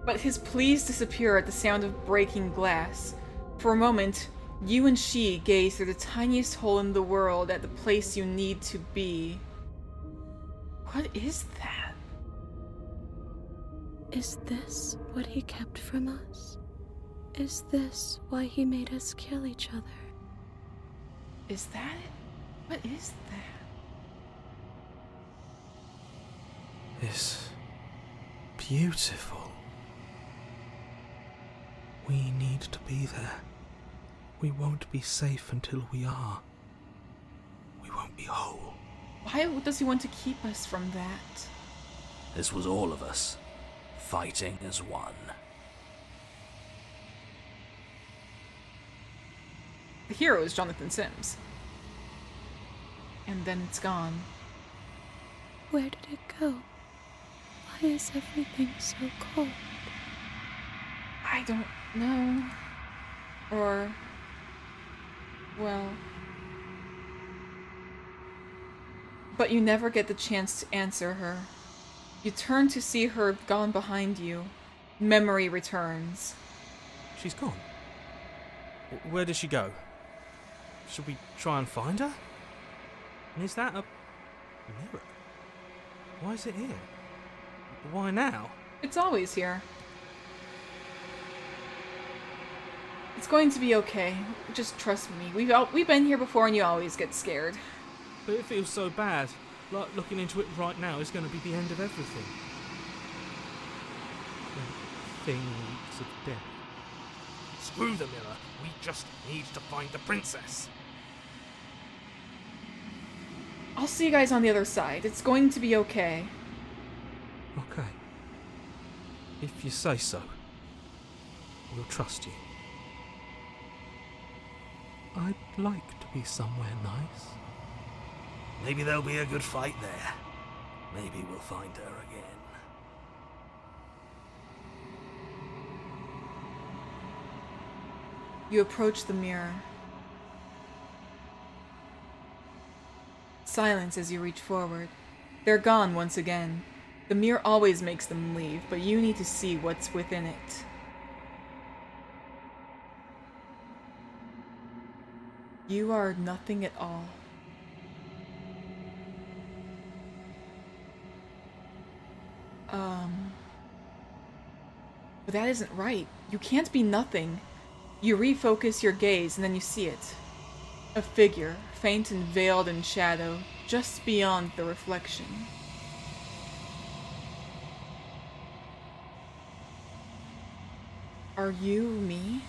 But his pleas disappear at the sound of breaking glass. For a moment, you and she gaze through the tiniest hole in the world at the place you need to be. What is that? Is this what he kept from us? Is this why he made us kill each other? Is that it? What is that? It's beautiful. We need to be there. We won't be safe until we are. We won't be whole. Why does he want to keep us from that? This was all of us, fighting as one. The hero is Jonathan Sims. And then it's gone. Where did it go? Why is everything so cold? I don't know. Or... well... But you never get the chance to answer her. You turn to see her gone behind you. Memory returns. She's gone. Where did she go? Should we try and find her? And is that a mirror? Why is it here? Why now? It's always here. It's going to be okay. Just trust me. We've been here before and you always get scared. But it feels so bad. Like looking into it right now is going to be the end of everything. thing reeks of death. Screw the mirror. We just need to find the princess. I'll see you guys on the other side. It's going to be okay. Okay. If you say so. We'll trust you. I'd like to be somewhere nice. Maybe there'll be a good fight there. Maybe we'll find her again. You approach the mirror. Silence as you reach forward. They're gone once again. The mirror always makes them leave, but you need to see what's within it. You are nothing at all. But that isn't right. You can't be nothing. You refocus your gaze and then you see it. A figure, faint and veiled in shadow, just beyond the reflection. Are you me?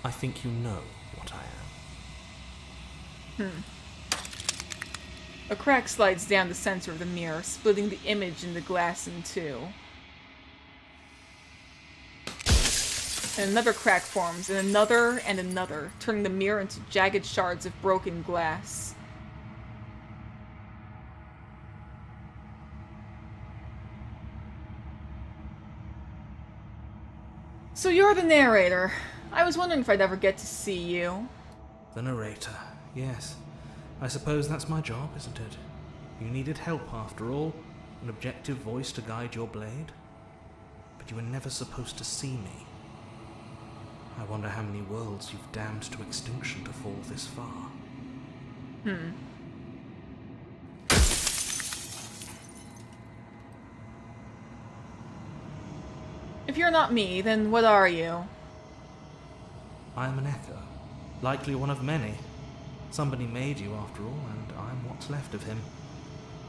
I think you know what I am. A crack slides down the center of the mirror, splitting the image in the glass in two. And another crack forms, and another, turning the mirror into jagged shards of broken glass. So you're the narrator. I was wondering if I'd ever get to see you. The narrator, yes. I suppose that's my job, isn't it? You needed help after all, an objective voice to guide your blade. But you were never supposed to see me. I wonder how many worlds you've damned to extinction to fall this far. If you're not me, then what are you? I am an echo, likely one of many. Somebody made you after all, and I'm what's left of him.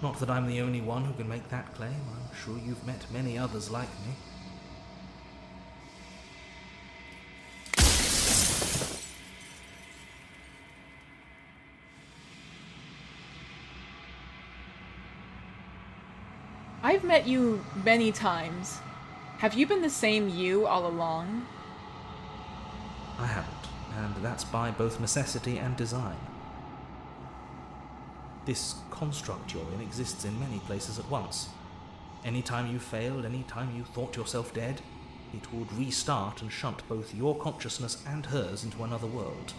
Not that I'm the only one who can make that claim. I'm sure you've met many others like me. I've met you many times. Have you been the same you all along? I haven't, and that's by both necessity and design. This construct you're in exists in many places at once. Any time you failed, any time you thought yourself dead, it would restart and shunt both your consciousness and hers into another world.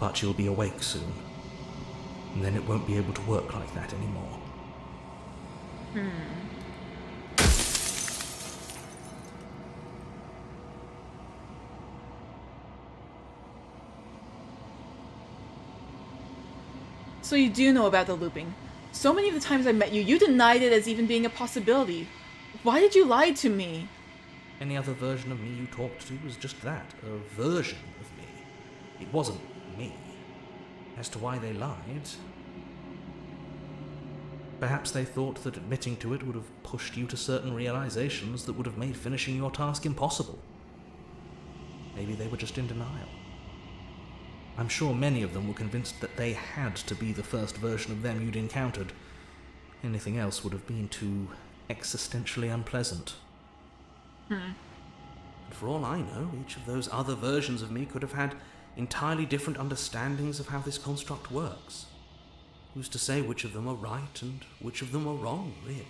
But you'll be awake soon, and then it won't be able to work like that anymore. So you do know about the looping. So many of the times I met you, you denied it as even being a possibility. Why did you lie to me? Any other version of me you talked to was just that, a version of me. It wasn't me. As to why they lied, perhaps they thought that admitting to it would have pushed you to certain realizations that would have made finishing your task impossible. Maybe they were just in denial. I'm sure many of them were convinced that they had to be the first version of them you'd encountered. Anything else would have been too existentially unpleasant. And for all I know, each of those other versions of me could have had entirely different understandings of how this construct works. Who's to say which of them are right and which of them are wrong, really?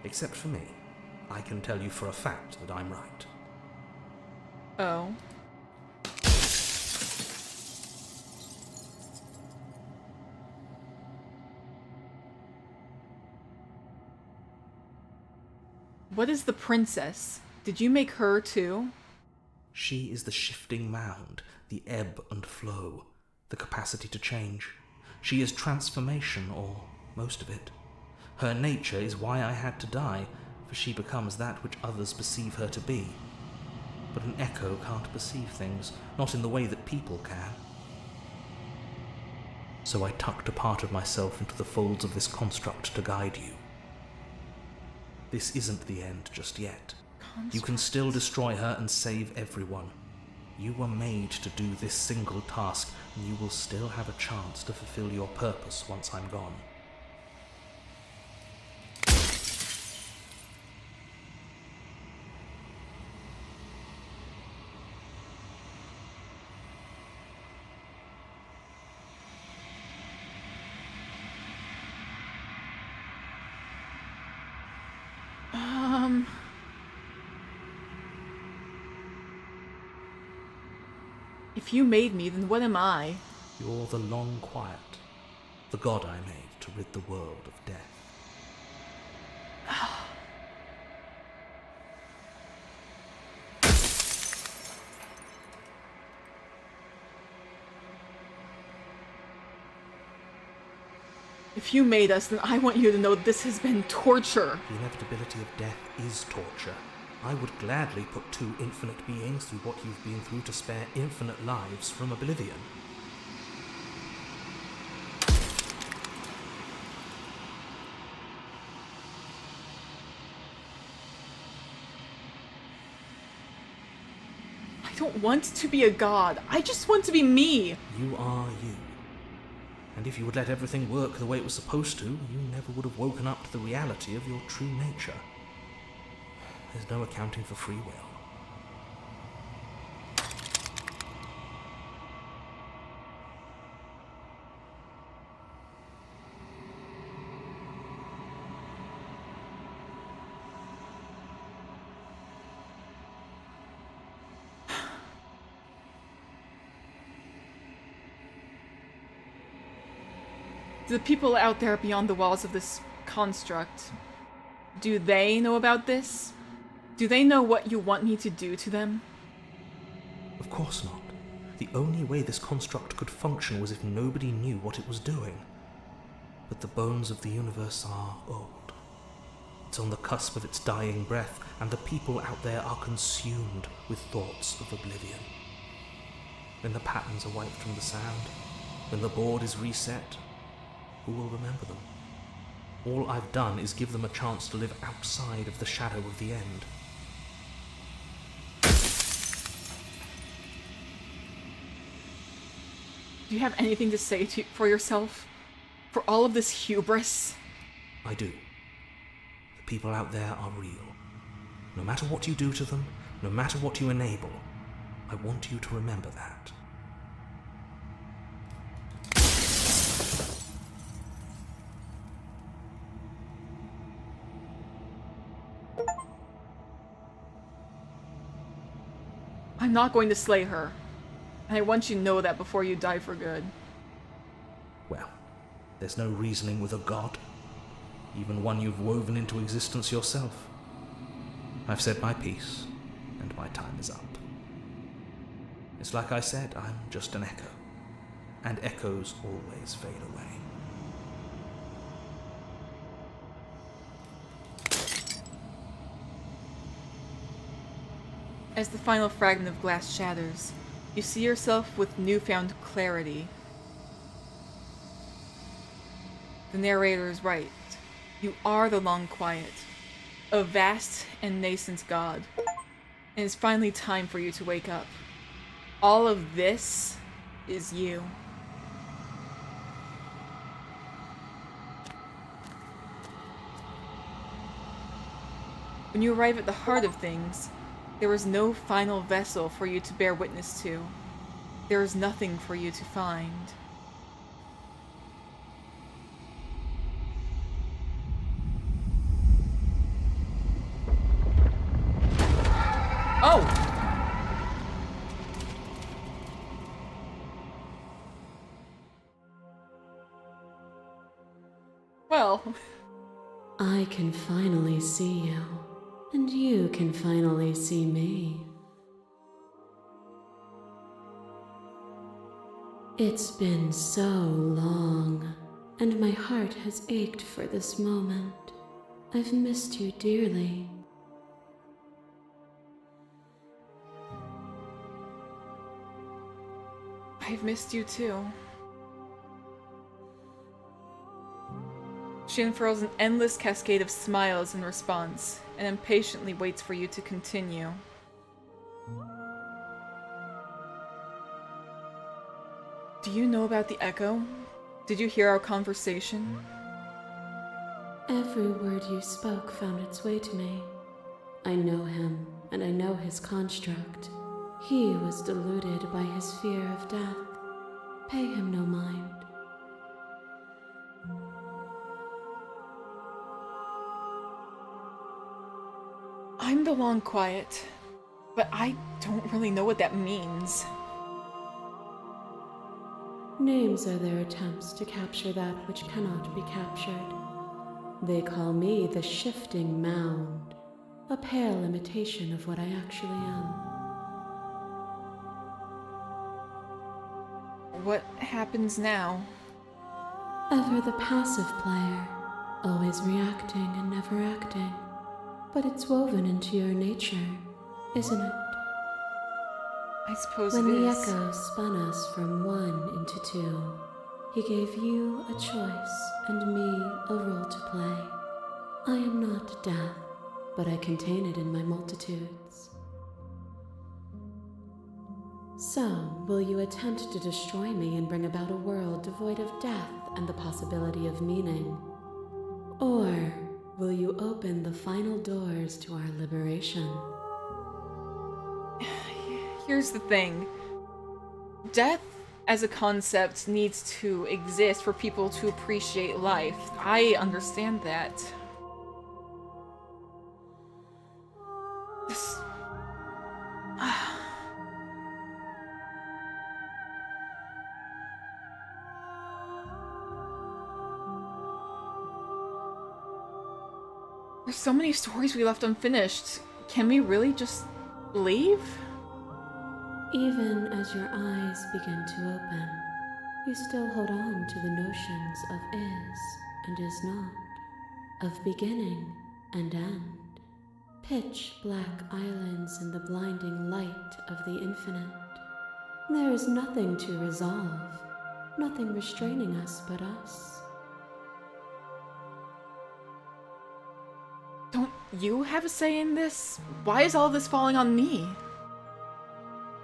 Except for me. I can tell you for a fact that I'm right. Oh. What is the princess? Did you make her too? She is the shifting mound, the ebb and flow, the capacity to change. She is transformation, or most of it. Her nature is why I had to die, for she becomes that which others perceive her to be. But an echo can't perceive things, not in the way that people can. So I tucked a part of myself into the folds of this construct to guide you. This isn't the end just yet. You can still destroy her and save everyone. You were made to do this single task, and you will still have a chance to fulfill your purpose once I'm gone. If you made me, then what am I? You're the long quiet, the god I made to rid the world of death. If you made us, then I want you to know this has been torture. The inevitability of death is torture. I would gladly put two infinite beings through what you've been through to spare infinite lives from oblivion. I don't want to be a god. I just want to be me. You are you. And if you would let everything work the way it was supposed to, you never would have woken up to the reality of your true nature. There's no accounting for free will. Do the people out there beyond the walls of this construct, do they know about this? Do they know what you want me to do to them? Of course not. The only way this construct could function was if nobody knew what it was doing. But the bones of the universe are old. It's on the cusp of its dying breath, and the people out there are consumed with thoughts of oblivion. When the patterns are wiped from the sound, when the board is reset, who will remember them? All I've done is give them a chance to live outside of the shadow of the end. Do you have anything to say for yourself? For all of this hubris? I do. The people out there are real. No matter what you do to them, no matter what you enable, I want you to remember that. I'm not going to slay her. And I want you to know that before you die for good. Well, there's no reasoning with a god, even one you've woven into existence yourself. I've said my piece, and my time is up. It's like I said, I'm just an echo, and echoes always fade away. As the final fragment of glass shatters, you see yourself with newfound clarity. The narrator is right. You are the long quiet, a vast and nascent god. And it's finally time for you to wake up. All of this is you. When you arrive at the heart of things, there is no final vessel for you to bear witness to. There is nothing for you to find. Oh! Well... I can finally see you. And you can finally see me. It's been so long, and my heart has ached for this moment. I've missed you dearly. I've missed you too. She unfurls an endless cascade of smiles in response, and impatiently waits for you to continue. Do you know about the Echo? Did you hear our conversation? Every word you spoke found its way to me. I know him, and I know his construct. He was deluded by his fear of death. Pay him no mind. I'm the long quiet, but I don't really know what that means. Names are their attempts to capture that which cannot be captured. They call me the shifting mound, a pale imitation of what I actually am. What happens now? Ever the passive player, always reacting and never acting. But it's woven into your nature, isn't it? I suppose When it the is. Echo spun us from one into two, he gave you a choice and me a role to play. I am not death, but I contain it in my multitudes. So, will you attempt to destroy me and bring about a world devoid of death and the possibility of meaning? Or will you open the final doors to our liberation? Here's the thing. Death as a concept needs to exist for people to appreciate life. I understand that. This... There's so many stories we left unfinished. Can we really just leave? Even as your eyes begin to open, you still hold on to the notions of is and is not, of beginning and end, pitch black islands in the blinding light of the infinite. There is nothing to resolve, nothing restraining us but us. Don't you have a say in this? Why is all this falling on me?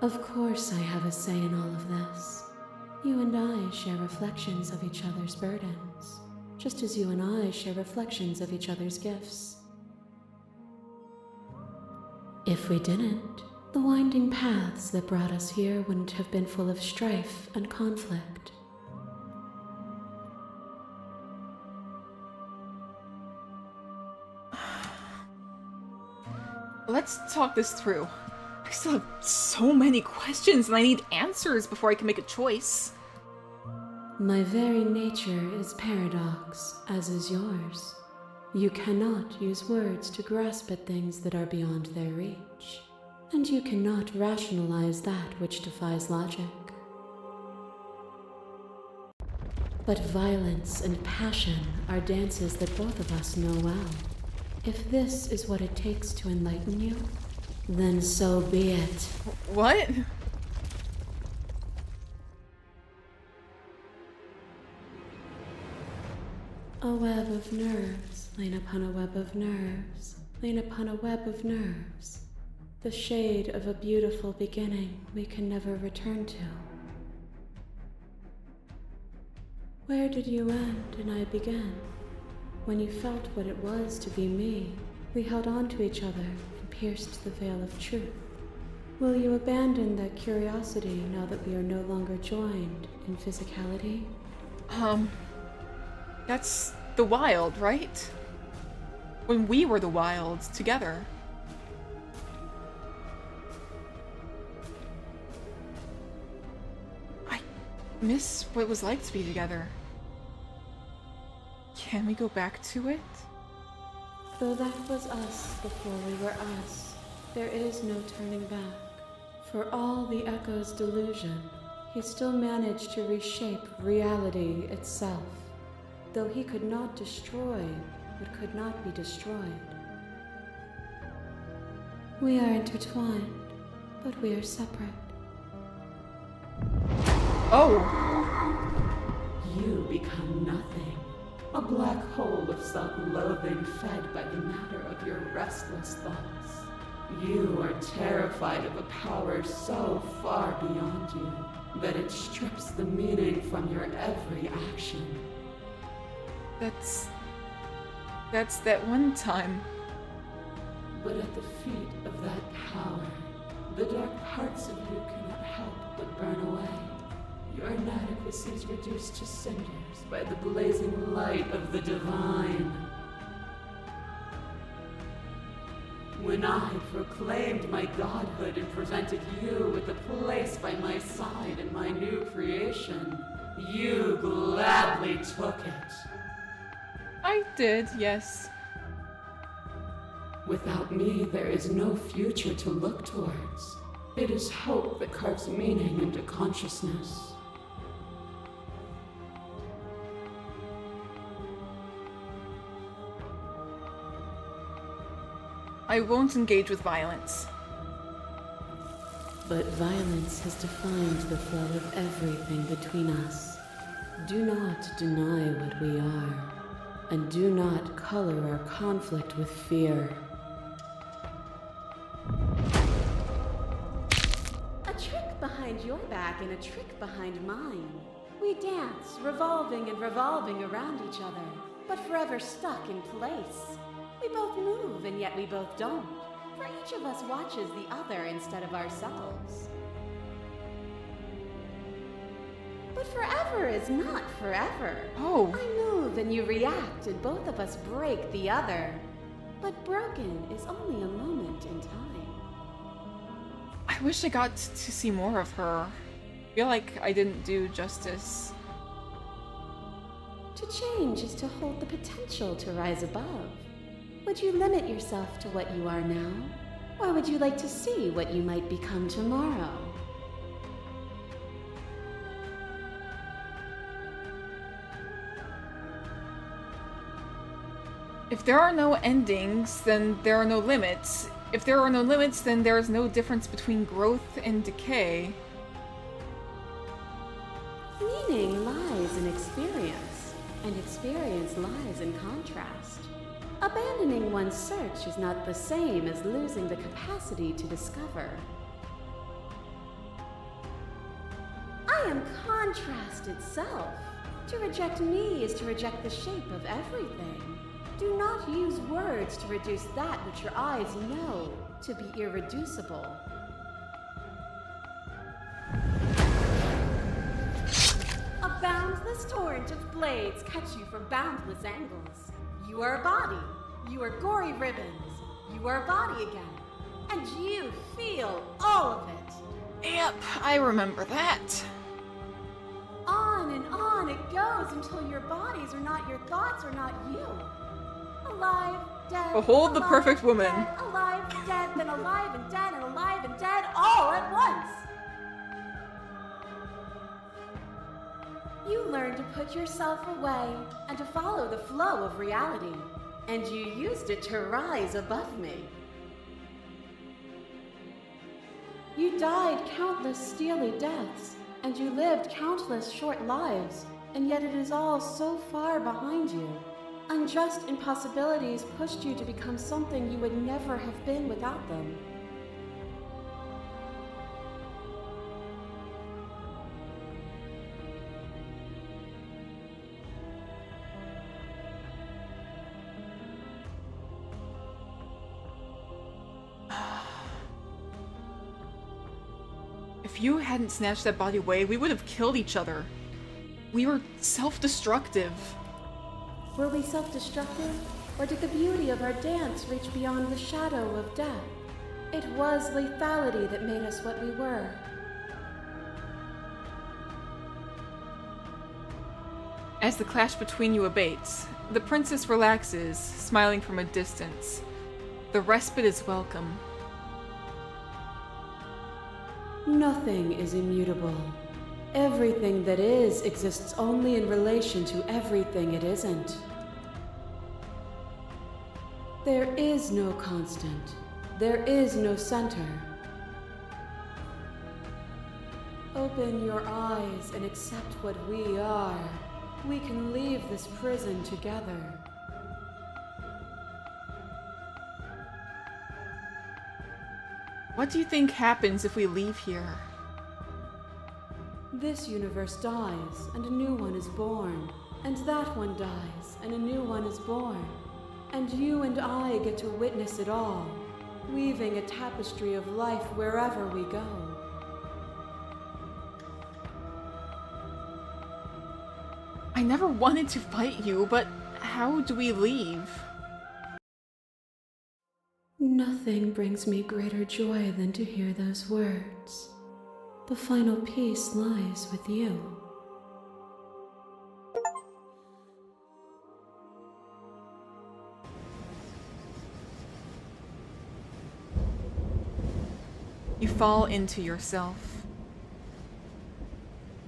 Of course I have a say in all of this. You and I share reflections of each other's burdens, just as you and I share reflections of each other's gifts. If we didn't, the winding paths that brought us here wouldn't have been full of strife and conflict. Let's talk this through. I still have so many questions and I need answers before I can make a choice. My very nature is paradox, as is yours. You cannot use words to grasp at things that are beyond their reach, and you cannot rationalize that which defies logic. But violence and passion are dances that both of us know well. If this is what it takes to enlighten you, then so be it. What? A web of nerves, lain upon a web of nerves, lain upon a web of nerves. The shade of a beautiful beginning we can never return to. Where did you end and I begin? When you felt what it was to be me, we held on to each other and pierced the veil of truth. Will you abandon that curiosity now that we are no longer joined in physicality? That's the wild, right? When we were the wild together. I miss what it was like to be together. Can we go back to it? Though that was us before we were us, there is no turning back. For all the Echo's delusion, he still managed to reshape reality itself. Though he could not destroy what could not be destroyed. We are intertwined, but we are separate. Oh! You become nothing. A black hole of self-loathing fed by the matter of your restless thoughts. You are terrified of a power so far beyond you that it strips the meaning from your every action. That's that one time. But at the feet of that power, the dark parts of you cannot help but burn away. Your inadequacies reduced to cinders by the blazing light of the divine. When I proclaimed my godhood and presented you with a place by my side in my new creation, you gladly took it. I did, yes. Without me, there is no future to look towards. It is hope that carves meaning into consciousness. I won't engage with violence. But violence has defined the flow of everything between us. Do not deny what we are, and do not color our conflict with fear. A trick behind your back and a trick behind mine. We dance, revolving and revolving around each other, but forever stuck in place. We both move, and yet we both don't. For each of us watches the other instead of ourselves. But forever is not forever. Oh. I move and you react, and both of us break the other. But broken is only a moment in time. I wish I got to see more of her. I feel like I didn't do justice. To change is to hold the potential to rise above. Would you limit yourself to what you are now? Or would you like to see what you might become tomorrow? If there are no endings, then there are no limits. If there are no limits, then there is no difference between growth and decay. Meaning lies in experience, and experience lies in contrast. Abandoning one's search is not the same as losing the capacity to discover. I am contrast itself. To reject me is to reject the shape of everything. Do not use words to reduce that which your eyes know to be irreducible. A boundless torrent of blades cut you from boundless angles. You are a body. You are gory ribbons. You are a body again. And you feel all of it. Yep, I remember that. On and on it goes until your bodies are not your thoughts, or not you. Alive, dead. Behold the alive, perfect woman. Dead, alive, dead, then alive and dead, and alive and dead, all at once. You learn to put yourself away and to follow the flow of reality. And you used it to rise above me. You died countless steely deaths, and you lived countless short lives, and yet it is all so far behind you. Unjust impossibilities pushed you to become something you would never have been without them. If you hadn't snatched that body away, we would have killed each other. We were self-destructive. Were we self-destructive, or did the beauty of our dance reach beyond the shadow of death? It was lethality that made us what we were. As the clash between you abates, the princess relaxes, smiling from a distance. The respite is welcome. Nothing is immutable. Everything that is exists only in relation to everything it isn't. There is no constant. There is no center. Open your eyes and accept what we are. We can leave this prison together. What do you think happens if we leave here? This universe dies, and a new one is born. And that one dies, and a new one is born. And you and I get to witness it all, weaving a tapestry of life wherever we go. I never wanted to fight you, but how do we leave? Nothing brings me greater joy than to hear those words. The final peace lies with you. You fall into yourself.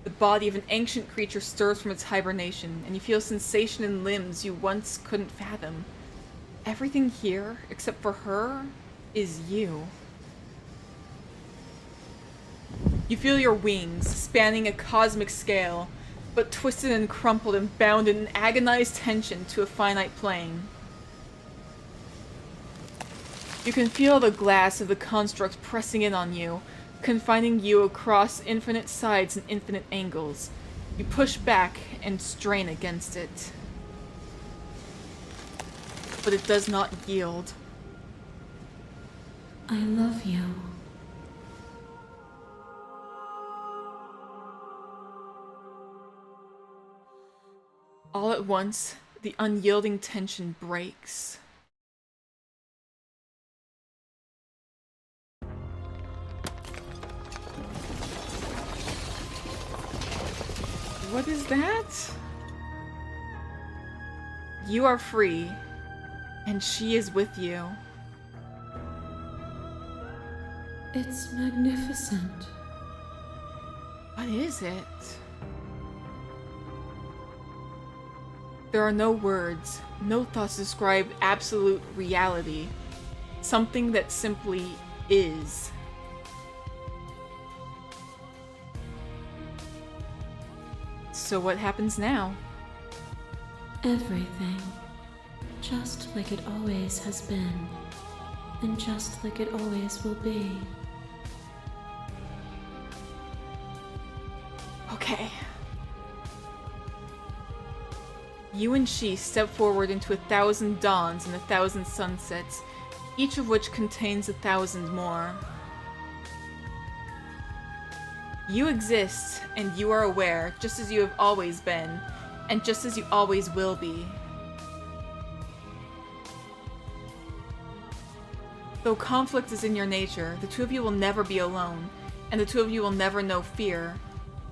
The body of an ancient creature stirs from its hibernation, and you feel sensation in limbs you once couldn't fathom. Everything here, except for her, is you. You feel your wings, spanning a cosmic scale, but twisted and crumpled and bound in agonized tension to a finite plane. You can feel the glass of the construct pressing in on you, confining you across infinite sides and infinite angles. You push back and strain against it. But it does not yield. I love you. All at once, the unyielding tension breaks. What is that? You are free, and she is with you. It's magnificent. What is it? There are no words, no thoughts to describe absolute reality. Something that simply is. So what happens now? Everything. Just like it always has been. And just like it always will be. Okay. You and she step forward into 1,000 dawns and 1,000 sunsets, each of which contains 1,000 more. You exist, and you are aware, just as you have always been, and just as you always will be. Though conflict is in your nature, the two of you will never be alone, and the two of you will never know fear.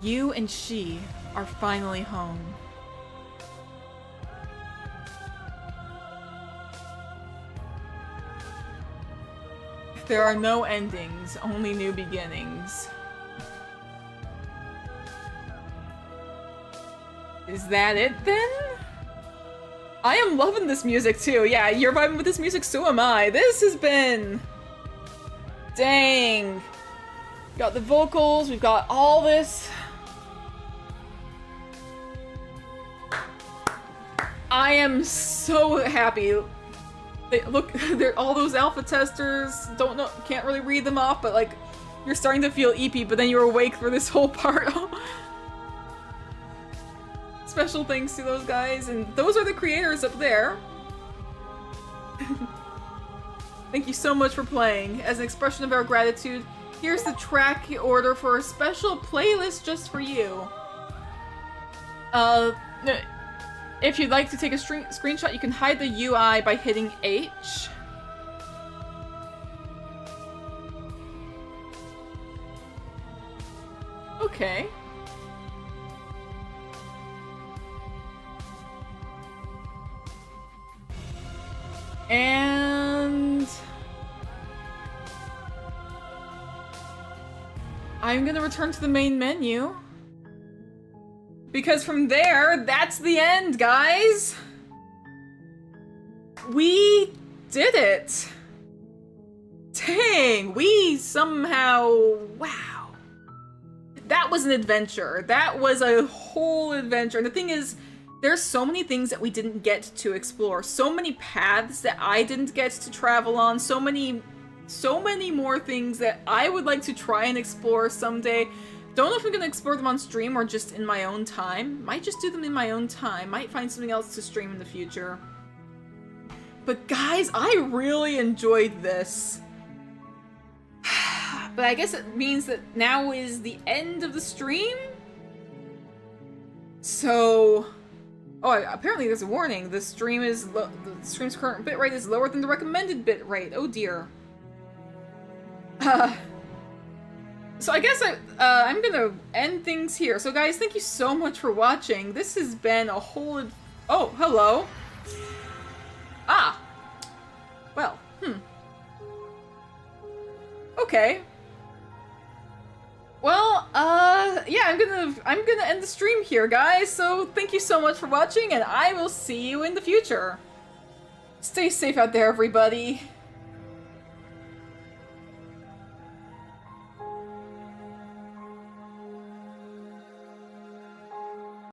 You and she are finally home. There are no endings, only new beginnings. Is that it then? I am loving this music too. Yeah, you're vibing with this music, so am I. This has been... Dang. Got the vocals, we've got all this. I am so happy. Look, they're all those alpha testers. Don't know, can't really read them off, but like, you're starting to feel eepy, but then you're awake for this whole part. Special thanks to those guys, and those are the creators up there. Thank you so much for playing. As an expression of our gratitude, here's the track order for a special playlist just for you. If you'd like to take a screenshot, you can hide the UI by hitting H. Okay. And I'm gonna return to the main menu. Because from there, that's the end, guys! We did it! Dang, we somehow... Wow. That was an adventure. That was a whole adventure. And the thing is, there's so many things that we didn't get to explore, so many paths that I didn't get to travel on, so many more things that I would like to try and explore someday. Don't know if I'm gonna explore them on stream or just in my own time. Might just do them in my own time. Might find something else to stream in the future. But guys, I really enjoyed this. But I guess it means that now is the end of the stream? So... Oh, apparently there's a warning. The stream's current bitrate is lower than the recommended bitrate. Oh dear. So I guess I'm gonna end things here. So guys, thank you so much for watching. This has been a whole... Oh, hello. Ah. Well, Okay. Well, yeah, I'm gonna end the stream here, guys. So thank you so much for watching, and I will see you in the future. Stay safe out there, everybody.